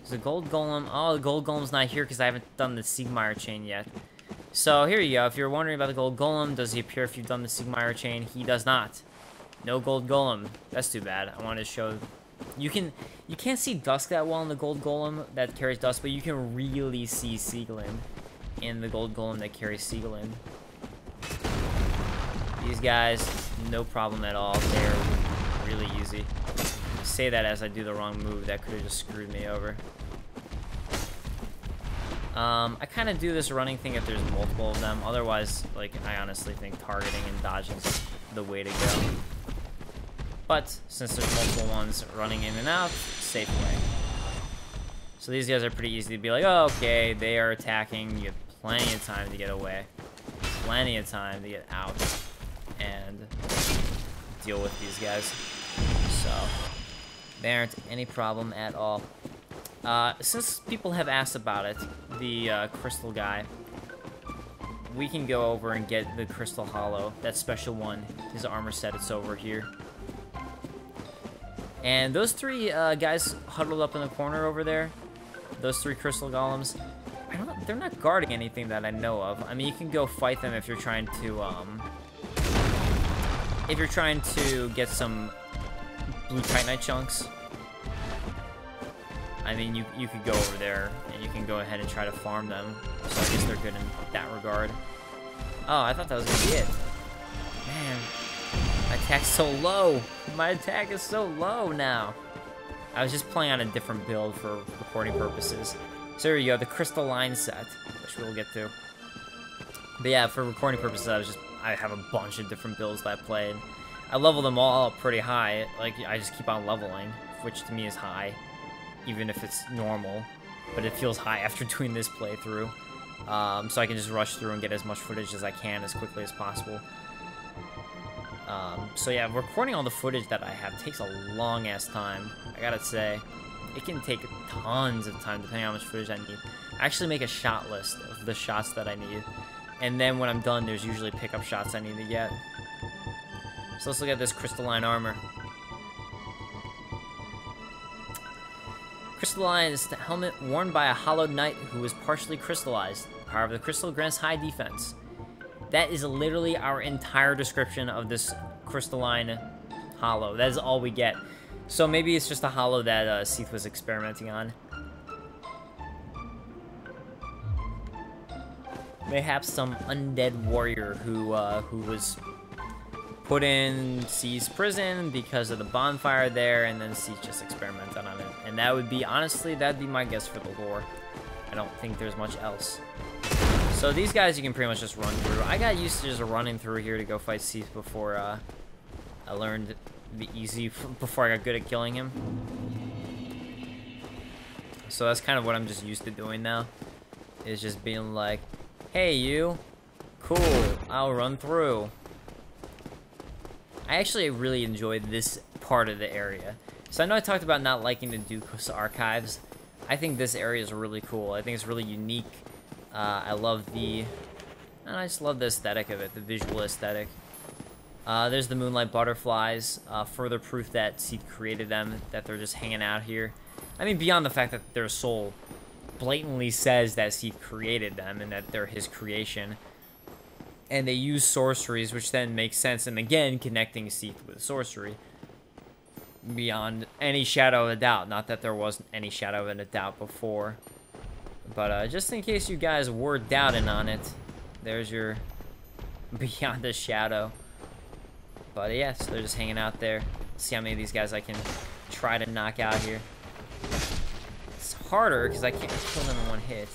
There's a gold golem. Oh, the gold golem's not here because I haven't done the Siegmeyer chain yet. So here you go. If you're wondering about the gold golem, does he appear if you've done the Siegmeyer chain? He does not. No gold golem. That's too bad. I wanted to show... You can't see dusk that well in the gold golem that carries dusk, but you can really see Sieglind in the gold golem that carries Sieglind. These guys, no problem at all. They're really easy. I say that as I do the wrong move. That could have just screwed me over. I kind of do this running thing if there's multiple of them. Otherwise, like, I honestly think targeting and dodging is the way to go. But since there's multiple ones running in and out, safe way. So these guys are pretty easy to be like, oh, okay, they are attacking. You have plenty of time to get away. Plenty of time to get out and deal with these guys. So they aren't any problem at all. Since people have asked about it, the crystal guy, we can go over and get the crystal hollow, that special one. His armor set, it's over here. And those three guys huddled up in the corner over there, those three crystal golems, they're not guarding anything that I know of. I mean, you can go fight them if you're trying to get some blue titanite chunks. I mean, you could go over there and you can go ahead and try to farm them. So I guess they're good in that regard. Oh, I thought that was gonna be it. Man, my attack's so low. My attack is so low now. I was just playing on a different build for recording purposes. So here you go, the crystalline set, which we'll get to. But yeah, for recording purposes, I have a bunch of different builds that I played. I level them all up pretty high. Like, I just keep on leveling, which to me is high, even if it's normal. But it feels high after doing this playthrough. So I can just rush through and get as much footage as I can as quickly as possible. So yeah, recording all the footage that I have takes a long-ass time. I gotta say, it can take tons of time depending on how much footage I need. I actually make a shot list of the shots that I need. And then when I'm done, there's usually pickup shots I need to get. So let's look at this crystalline armor. Crystalline is the helmet worn by a hollowed knight who is partially crystallized. The power of the crystal grants high defense. That is literally our entire description of this crystalline hollow. That is all we get. So maybe it's just a hollow that Seath was experimenting on. Mayhaps some undead warrior who was put in Seath's prison because of the bonfire there, and then Seath just experimented on it. And that would be, honestly, that'd be my guess for the lore. I don't think there's much else. So these guys you can pretty much just run through. I got used to just running through here to go fight Seath before I learned the easy, before I got good at killing him. So that's kind of what I'm just used to doing now, is just being like, hey you, cool, I'll run through. I actually really enjoyed this part of the area. So I know I talked about not liking the Duke's archives. I think this area is really cool. I think it's really unique. I just love the aesthetic of it, the visual aesthetic. There's the moonlight butterflies, further proof that Seath created them, that they're just hanging out here. I mean, beyond the fact that their soul blatantly says that Seath created them and that they're his creation. And they use sorceries, which then makes sense, and again, connecting Seath with sorcery. Beyond any shadow of a doubt. Not that there wasn't any shadow of a doubt before. But just in case you guys were doubting on it, there's your beyond a shadow. But yeah, so they're just hanging out there. Let's see how many of these guys I can try to knock out here. It's harder because I can't kill them in one hit.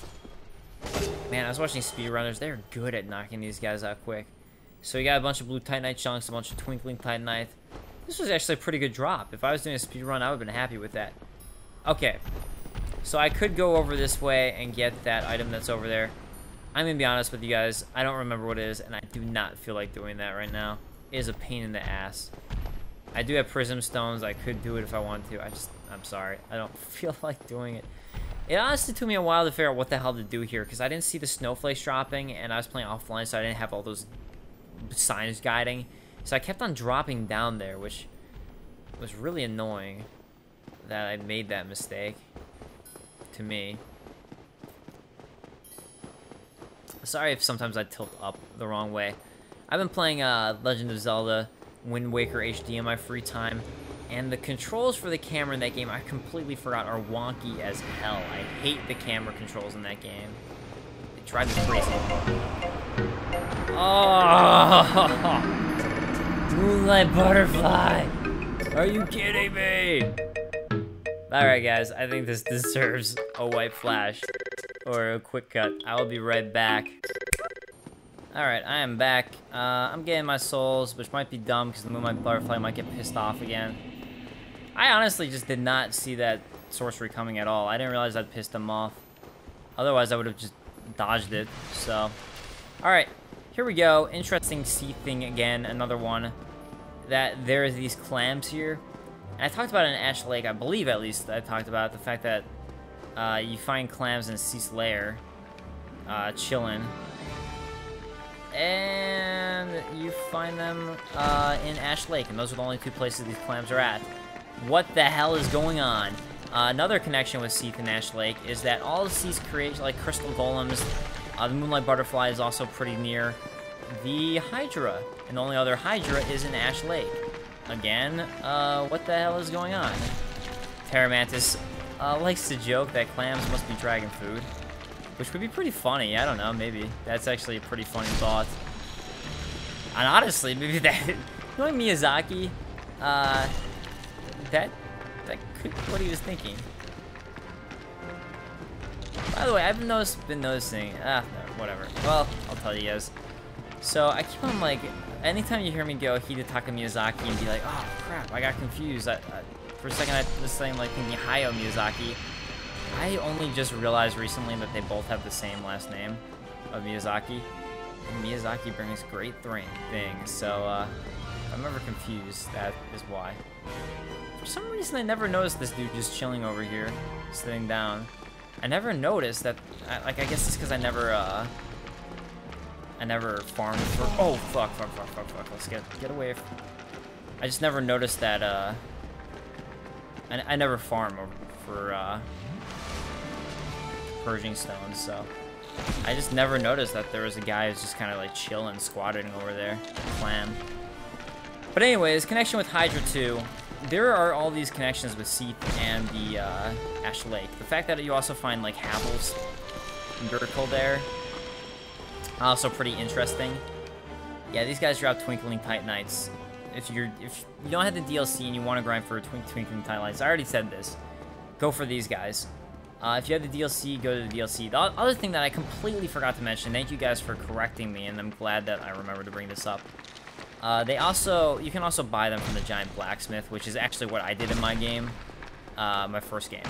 Man, I was watching speedrunners. They're good at knocking these guys out quick. So we got a bunch of blue titanite chunks, a bunch of twinkling titanite. This was actually a pretty good drop. If I was doing a speedrun, I would have been happy with that. Okay. So I could go over this way and get that item that's over there. I'm going to be honest with you guys. I don't remember what it is, and I do not feel like doing that right now. It is a pain in the ass. I do have prism stones. I could do it if I wanted to. I'm sorry. I don't feel like doing it. It honestly took me a while to figure out what the hell to do here, because I didn't see the snowflakes dropping, and I was playing offline, so I didn't have all those signs guiding. So I kept on dropping down there, which was really annoying that I made that mistake, to me. Sorry if sometimes I tilt up the wrong way. I've been playing Legend of Zelda Wind Waker HD in my free time, and the controls for the camera in that game, I completely forgot, are wonky as hell. I hate the camera controls in that game. They drive me crazy. Oh! Moonlight Butterfly! Are you kidding me? Alright guys, I think this deserves a white flash. Or a quick cut. I will be right back. Alright, I am back. I'm getting my souls, which might be dumb because the Moonlight Butterfly might get pissed off again. I honestly just did not see that sorcery coming at all. I didn't realize that pissed him off. Otherwise, I would have just dodged it. So, alright, here we go. Interesting Seath thing again. Another one. That there is these clams here. And I talked about it in Ash Lake, I believe at least. I talked about the fact that you find clams in Seath's lair, chilling. And you find them in Ash Lake, and those are the only two places these clams are at. What the hell is going on? Another connection with Seath and Ash Lake is that all of Seath's create like crystal golems. The Moonlight Butterfly is also pretty near the Hydra, and the only other Hydra is in Ash Lake. Again, what the hell is going on? Terramantis likes to joke that clams must be dragon food, which would be pretty funny. I don't know, maybe. That's actually a pretty funny thought. And honestly, maybe that... knowing Miyazaki, that could be what he was thinking. By the way, I've been noticing... no, whatever. Well, I'll tell you guys. So, I keep on, like... anytime you hear me go Hidetaka Miyazaki and be like, oh, crap, I got confused. For a second, I was saying, like, thinking Hayao Miyazaki. I only just realized recently that they both have the same last name of Miyazaki. And Miyazaki brings great things, so I'm never confused. That is why. For some reason, I never noticed this dude just chilling over here, sitting down. I never noticed that. I guess it's because I never farmed for. Oh fuck! Let's get away. I just never noticed that. I never farm for purging stones, so I just never noticed that there was a guy who's just kind of like chilling, squatting over there, clam. But anyways, connection with Hydra 2. There are all these connections with Seath and the Ash Lake. The fact that you also find like Havel's miracle there, also pretty interesting. Yeah, these guys drop Twinkling Titanites. If you don't have the DLC and you want to grind for Twinkling Titanites, I already said this. Go for these guys. If you have the DLC, go to the DLC. The other thing that I completely forgot to mention, thank you guys for correcting me, and I'm glad that I remembered to bring this up. You can also buy them from the Giant Blacksmith, which is actually what I did in my game, my first game.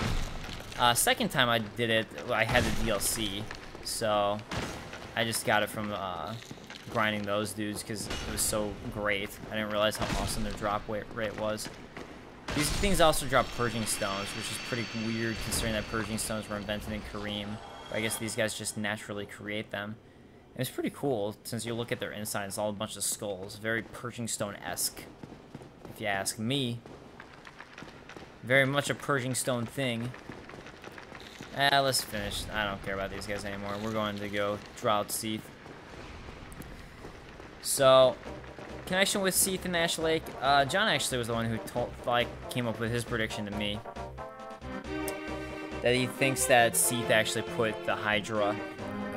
Second time I did it, I had the DLC, so I just got it from grinding those dudes because it was so great. I didn't realize how awesome their drop rate was. These things also drop Purging Stones, which is pretty weird considering that Purging Stones were invented in Kareem. But I guess these guys just naturally create them. And it's pretty cool, since you look at their inside, it's all a bunch of skulls. Very Purging Stone-esque, if you ask me. Very much a Purging Stone thing. Let's finish. I don't care about these guys anymore. We're going to go draw out Seath. So, connection with Seath and Ash Lake. John actually was the one who came up with his prediction to me. That he thinks that Seath actually put the Hydra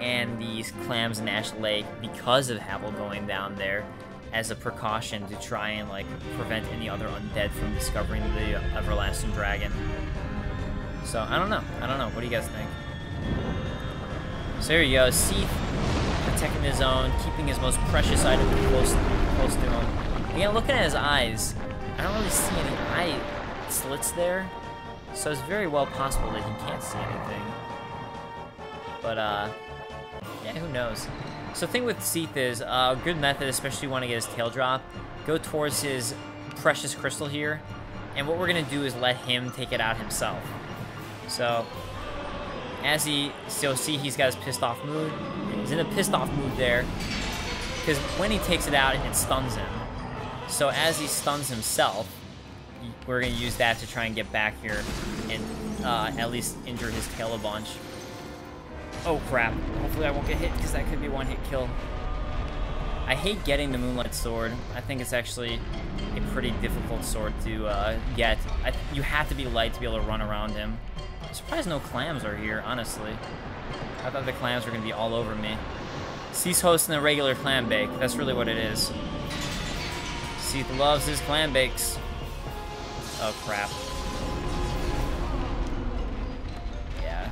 and these clams in Ash Lake because of Havel going down there as a precaution to try and like prevent any other undead from discovering the everlasting dragon. So I don't know. What do you guys think? So here you go. Seath protecting his own, keeping his most precious item close to him. Again, looking at his eyes, I don't really see any eye slits there, so it's very well possible that he can't see anything. But yeah, who knows? So the thing with Seath is, a good method, especially if you want to get his tail drop, go towards his precious crystal here, and what we're gonna do is let him take it out himself. So, see, he's got his pissed off mood. He's in a pissed off mood there, because when he takes it out, it stuns him. So as he stuns himself, we're gonna use that to try and get back here and at least injure his tail a bunch. Oh crap! Hopefully I won't get hit, because that could be one hit kill. I hate getting the Moonlight Sword. I think it's actually a pretty difficult sword to get. You have to be light to be able to run around him. I'm surprised no clams are here, honestly. I thought the clams were going to be all over me. Seath's hosting a regular clam bake. That's really what it is. Seath loves his clam bakes. Oh, crap. Yeah.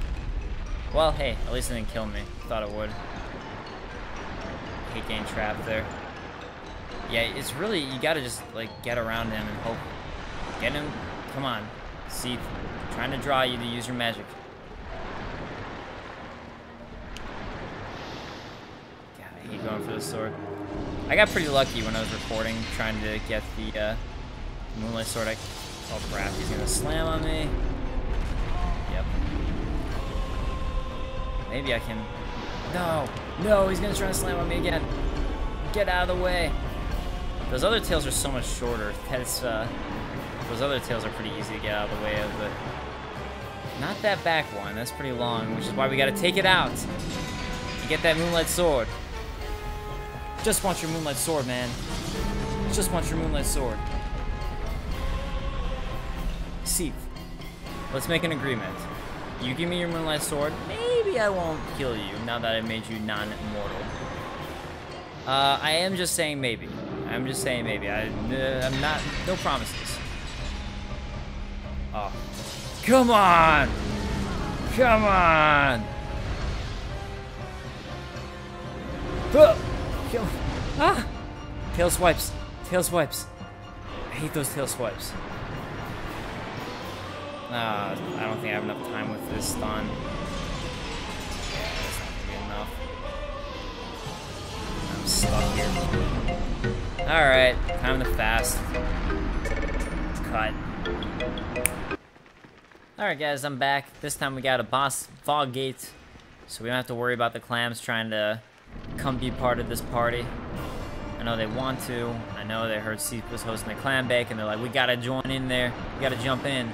Well, hey, at least it didn't kill me. Thought it would. Hate getting trapped there. Yeah, it's really, you gotta just, like, get around him and hope. Get him. Come on. Seath, trying to draw you to use your magic. God, I hate going for the sword. I got pretty lucky when I was recording, trying to get the Moonlight Sword. Oh crap, he's gonna slam on me. Yep. Maybe I can... No, he's gonna try to slam on me again. Get out of the way. Those other tails are so much shorter. Those other tails are pretty easy to get out of the way of, but not that back one. That's pretty long, which is why we gotta take it out to get that Moonlight Sword. Just want your Moonlight Sword, man. Just want your Moonlight Sword. Seath, let's make an agreement. You give me your Moonlight Sword, maybe I won't kill you now that I made you non-immortal. I am just saying maybe. I'm just saying maybe. I'm not, no promises. Oh. Come on! Come on! Come on. Ah! Tail swipes. Tail swipes. I hate those tail swipes. I don't think I have enough time with this stun. Yeah, that's not gonna be enough. I'm stuck here. Alright, time to fast. Cut. Alright guys, I'm back. This time we got a boss fog gate, so we don't have to worry about the clams trying to come be part of this party. I know they want to. I know they heard Seath was hosting a clam bake and they're like, we gotta join in there. We gotta jump in.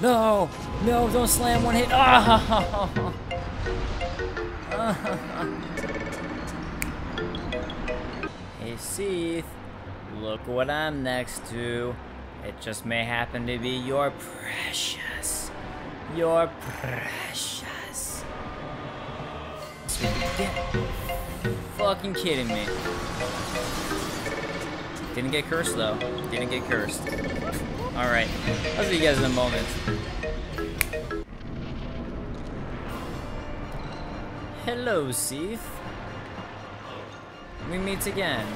No! No, don't slam one hit. Oh! Hey Seath, look what I'm next to. It just may happen to be your precious. Your precious. Fucking kidding me. Didn't get cursed though. Didn't get cursed. Alright. I'll see you guys in a moment. Hello, Seath. We meet again.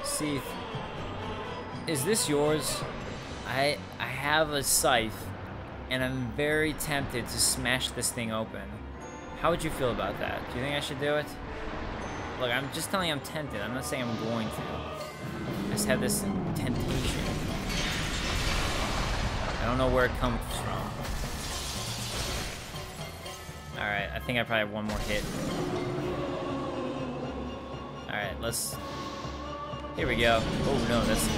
Seath, is this yours? I have a scythe, and I'm very tempted to smash this thing open. How would you feel about that? Do you think I should do it? Look, I'm just telling you I'm tempted. I'm not saying I'm going to. I just have this temptation. I don't know where it comes from. Alright, I think I probably have one more hit. Alright, let's... Here we go. Oh no, that's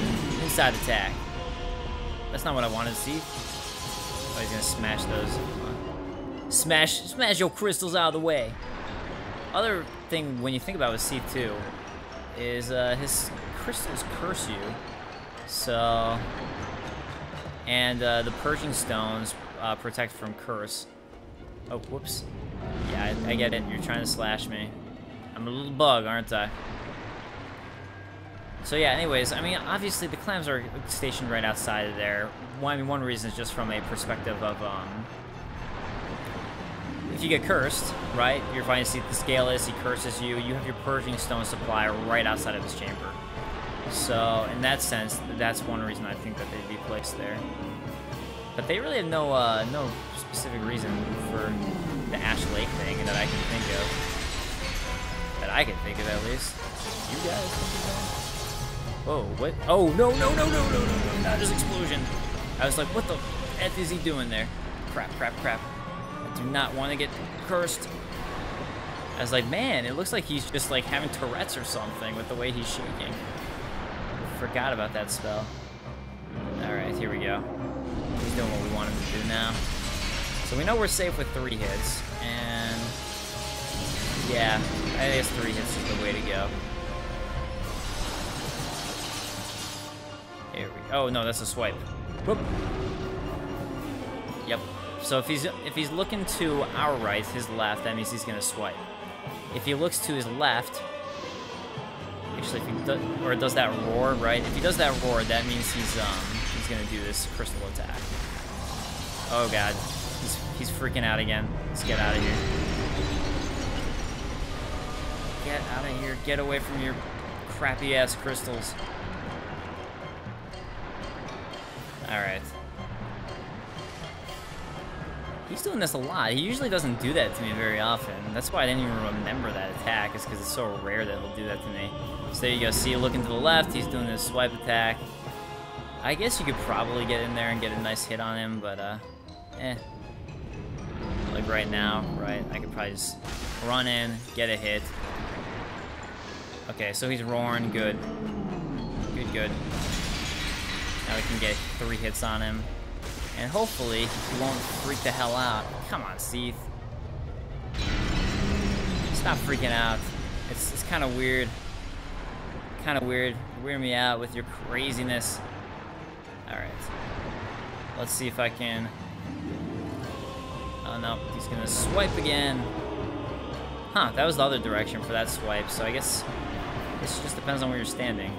inside attack. That's not what I wanted to see. Oh, he's gonna smash those. Smash your crystals out of the way. Other thing, when you think about it with Seath too, is his crystals curse you. So, and the purging stones protect from curse. Oh, whoops. Yeah, I get it. You're trying to slash me. I'm a little bug, aren't I? So yeah, anyways, I mean, obviously the clams are stationed right outside of there. One reason is just from a perspective of, if you get cursed, right? You're fighting Seath the Scaleless, he curses you, you have your purging stone supply right outside of this chamber. So, in that sense, that's one reason I think that they'd be placed there. But they really have no specific reason for the Ash Lake thing that I can think of. That I can think of, at least. You guys think of that? Whoa, what? Oh, no, not his explosion. I was like, what the F is he doing there? Crap. I do not want to get cursed. I was like, man, it looks like he's just like having Tourette's or something with the way he's shaking. Forgot about that spell. Alright, here we go. He's doing what we want him to do now. So we know we're safe with 3 hits, and yeah, I guess 3 hits is the way to go. Here we go. Oh no, that's a swipe. Whoop. Yep. So if he's looking to our right, his left, that means he's gonna swipe. If he looks to his left, actually, if he does that roar, right? If he does that roar, that means he's gonna do this crystal attack. Oh god, he's freaking out again. Let's get out of here. Get out of here. Get away from your crappy ass crystals. All right. He's doing this a lot. He usually doesn't do that to me very often. That's why I didn't even remember that attack, is because it's so rare that he'll do that to me. So there you go. See, looking to the left, he's doing this swipe attack. I guess you could probably get in there and get a nice hit on him, but, like right now, right? I could probably just run in, get a hit. Okay, so he's roaring. Good. Good. Now we can get 3 hits on him. And hopefully, he won't freak the hell out. Come on, Seath. Stop freaking out. It's kind of weird. You're weirding me out with your craziness. Alright. Let's see if I can... Oh no, he's gonna swipe again. Huh, that was the other direction for that swipe, so I guess this just depends on where you're standing.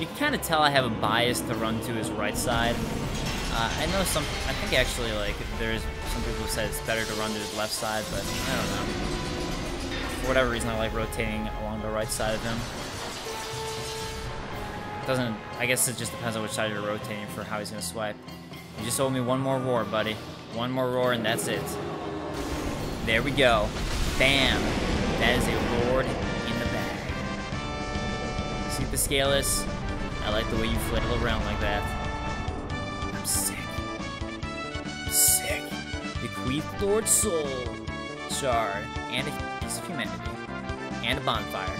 You can kind of tell I have a bias to run to his right side. I know I think actually, like, there's some people who said it's better to run to his left side, but I don't know. For whatever reason, I like rotating along the right side of him. I guess it just depends on which side you're rotating for how he's gonna swipe. You just owe me one more roar, buddy. One more roar, and that's it. There we go. Bam! That is a roar in the bag. See the Scaleless? I like the way you flail around like that. I'm sick. Bequeath Lord Soul Shard, and a piece of humanity, and a bonfire.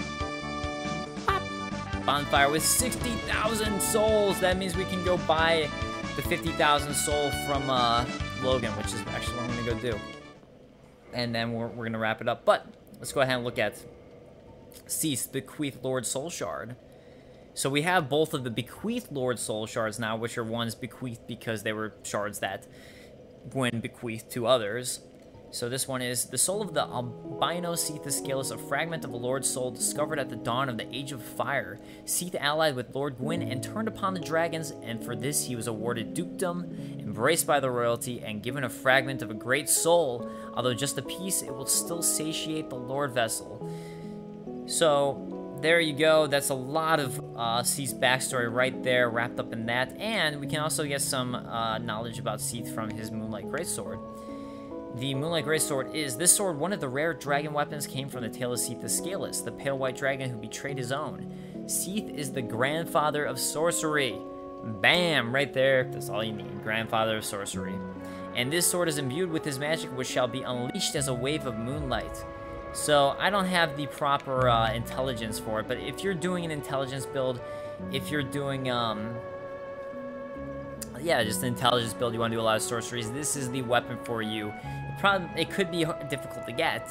Pop! Bonfire with 60,000 souls. That means we can go buy the 50,000 soul from Logan, which is actually what I'm gonna go do. And then we're gonna wrap it up. But let's go ahead and look at Seath, Bequeath Lord Soul Shard. So we have both of the Bequeath Lord Soul Shards now, which are ones bequeathed because they were shards that Gwyn bequeathed to others. So this one is the soul of the albino Seath Scaleless, a fragment of a Lord's soul discovered at the dawn of the Age of Fire. Seath allied with Lord Gwyn and turned upon the dragons, and for this he was awarded dukedom, embraced by the royalty, and given a fragment of a great soul. Although just a piece, it will still satiate the Lord Vessel. So there you go. That's a lot of Seath's backstory right there, wrapped up in that. And we can also get some knowledge about Seath from his Moonlight Greatsword. The Moonlight Greatsword is, this sword, one of the rare dragon weapons, came from the tail of Seath the Scaleless, the pale white dragon who betrayed his own. Seath is the grandfather of sorcery. Bam! Right there. That's all you need. Grandfather of sorcery. And this sword is imbued with his magic, which shall be unleashed as a wave of moonlight. So I don't have the proper intelligence for it, but if you're doing an intelligence build, if you're doing, yeah, just an intelligence build, you want to do a lot of sorceries, this is the weapon for you. It could be difficult to get,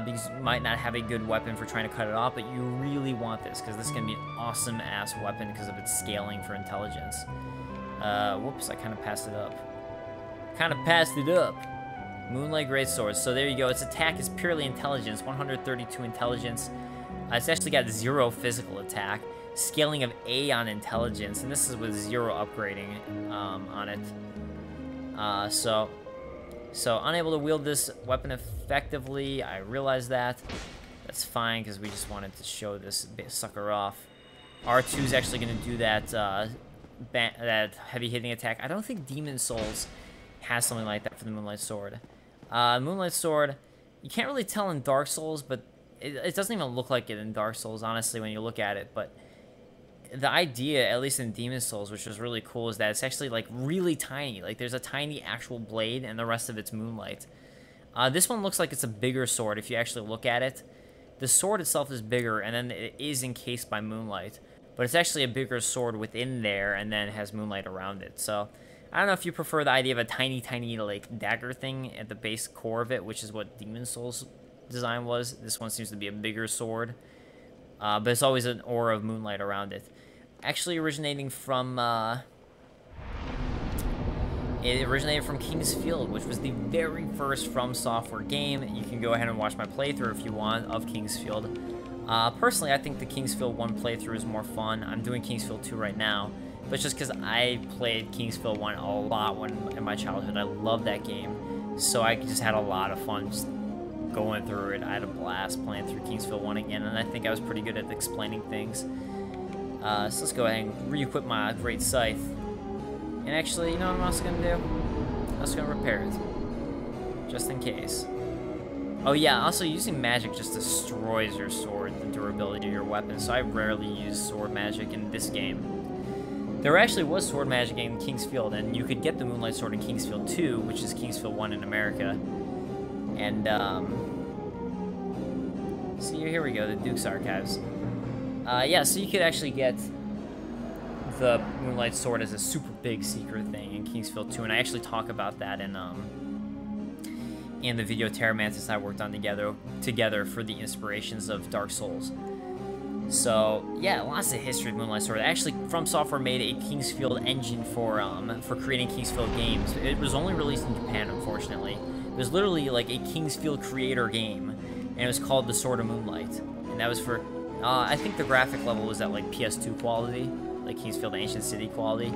because you might not have a good weapon for trying to cut it off, but you really want this, because this is going to be an awesome-ass weapon because of its scaling for intelligence. Whoops, I kind of passed it up. Moonlight Greatsword. So there you go. Its attack is purely intelligence, 132 intelligence. It's actually got 0 physical attack, scaling of A on intelligence, and this is with 0 upgrading on it. So unable to wield this weapon effectively. I realize that. That's fine because we just wanted to show this sucker off. R2 is actually going to do that that heavy hitting attack. I don't think Demon Souls has something like that for the Moonlight Sword. Moonlight Sword, you can't really tell in Dark Souls, but it doesn't even look like it in Dark Souls, honestly, when you look at it. But the idea, at least in Demon Souls, which was really cool, is that it's actually, like, really tiny. Like, there's a tiny actual blade, and the rest of it's moonlight. This one looks like it's a bigger sword if you actually look at it. The sword itself is bigger, and then it is encased by moonlight. But it's actually a bigger sword within there, and then it has moonlight around it. So, I don't know if you prefer the idea of a tiny, tiny, like, dagger thing at the base core of it, which is what Demon Souls design was. This one seems to be a bigger sword. But it's always an aura of moonlight around it. Actually originating from, it originated from King's Field, which was the very first From Software game. You can go ahead and watch my playthrough if you want of King's Field. Personally, I think the King's Field 1 playthrough is more fun. I'm doing King's Field 2 right now. But it's just because I played King's Field 1 a lot in my childhood. I love that game. So I just had a lot of fun just going through it. I had a blast playing through King's Field 1 again, and I think I was pretty good at explaining things. So let's go ahead and re-equip my great scythe. And actually, you know what I'm also going to do? I'm also going to repair it. Just in case. Oh yeah, also using magic just destroys your sword, the durability of your weapon, so I rarely use sword magic in this game. There actually was sword magic in King's Field, and you could get the Moonlight Sword in King's Field 2, which is King's Field 1 in America. And, see, here we go, the Duke's Archives. Yeah, so you could actually get the Moonlight Sword as a super big secret thing in King's Field 2, and I actually talk about that in the video Terra Mantis and I worked on together for the inspirations of Dark Souls. So, yeah, lots of history of Moonlight Sword. Actually, From Software made a King's Field engine for creating King's Field games. It was only released in Japan, unfortunately. It was literally like a King's Field creator game, and it was called The Sword of Moonlight. And that was for, I think the graphic level was at like PS2 quality, like King's Field Ancient City quality.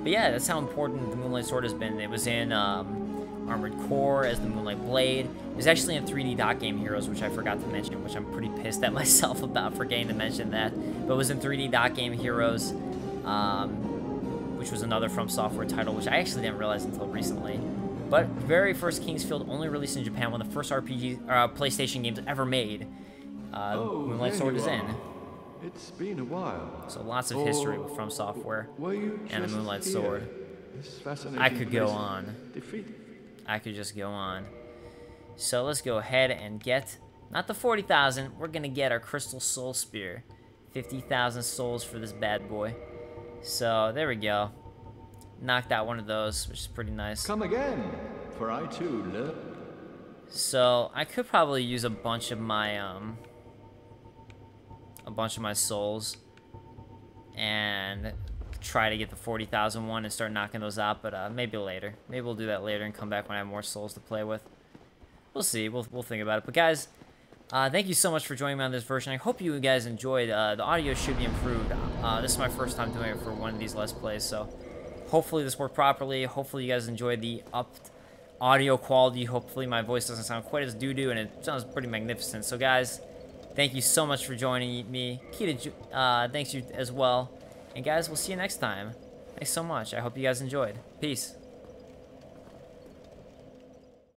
But yeah, that's how important the Moonlight Sword has been. It was in Armored Core as the Moonlight Blade. It was actually in 3D Dot Game Heroes, which I forgot to mention, which I'm pretty pissed at myself about forgetting to mention that. But it was in 3D Dot Game Heroes, which was another From Software title, which I actually didn't realize until recently. But very first King's Field, only released in Japan, one of the first PlayStation games ever made. Moonlight Sword is in. It's been a while. So lots of history with From Software and the Moonlight Sword. I could go on. I could just go on. So let's go ahead and get, not the 40,000, we're gonna get our Crystal Soul Spear. 50,000 souls for this bad boy. So there we go. Knocked out one of those, which is pretty nice. Come again, for I too live. So I could probably use a bunch of my souls and try to get the 40,000 one and start knocking those out, but maybe later. Maybe we'll do that later and come back when I have more souls to play with. We'll see. We'll think about it. But guys, thank you so much for joining me on this version. I hope you guys enjoyed. The audio should be improved. This is my first time doing it for one of these Let's Plays, so hopefully this worked properly. Hopefully you guys enjoyed the upped audio quality. Hopefully my voice doesn't sound quite as doo-doo, and it sounds pretty magnificent. So guys, thank you so much for joining me. Kita, thanks you as well. And guys, we'll see you next time. Thanks so much. I hope you guys enjoyed. Peace.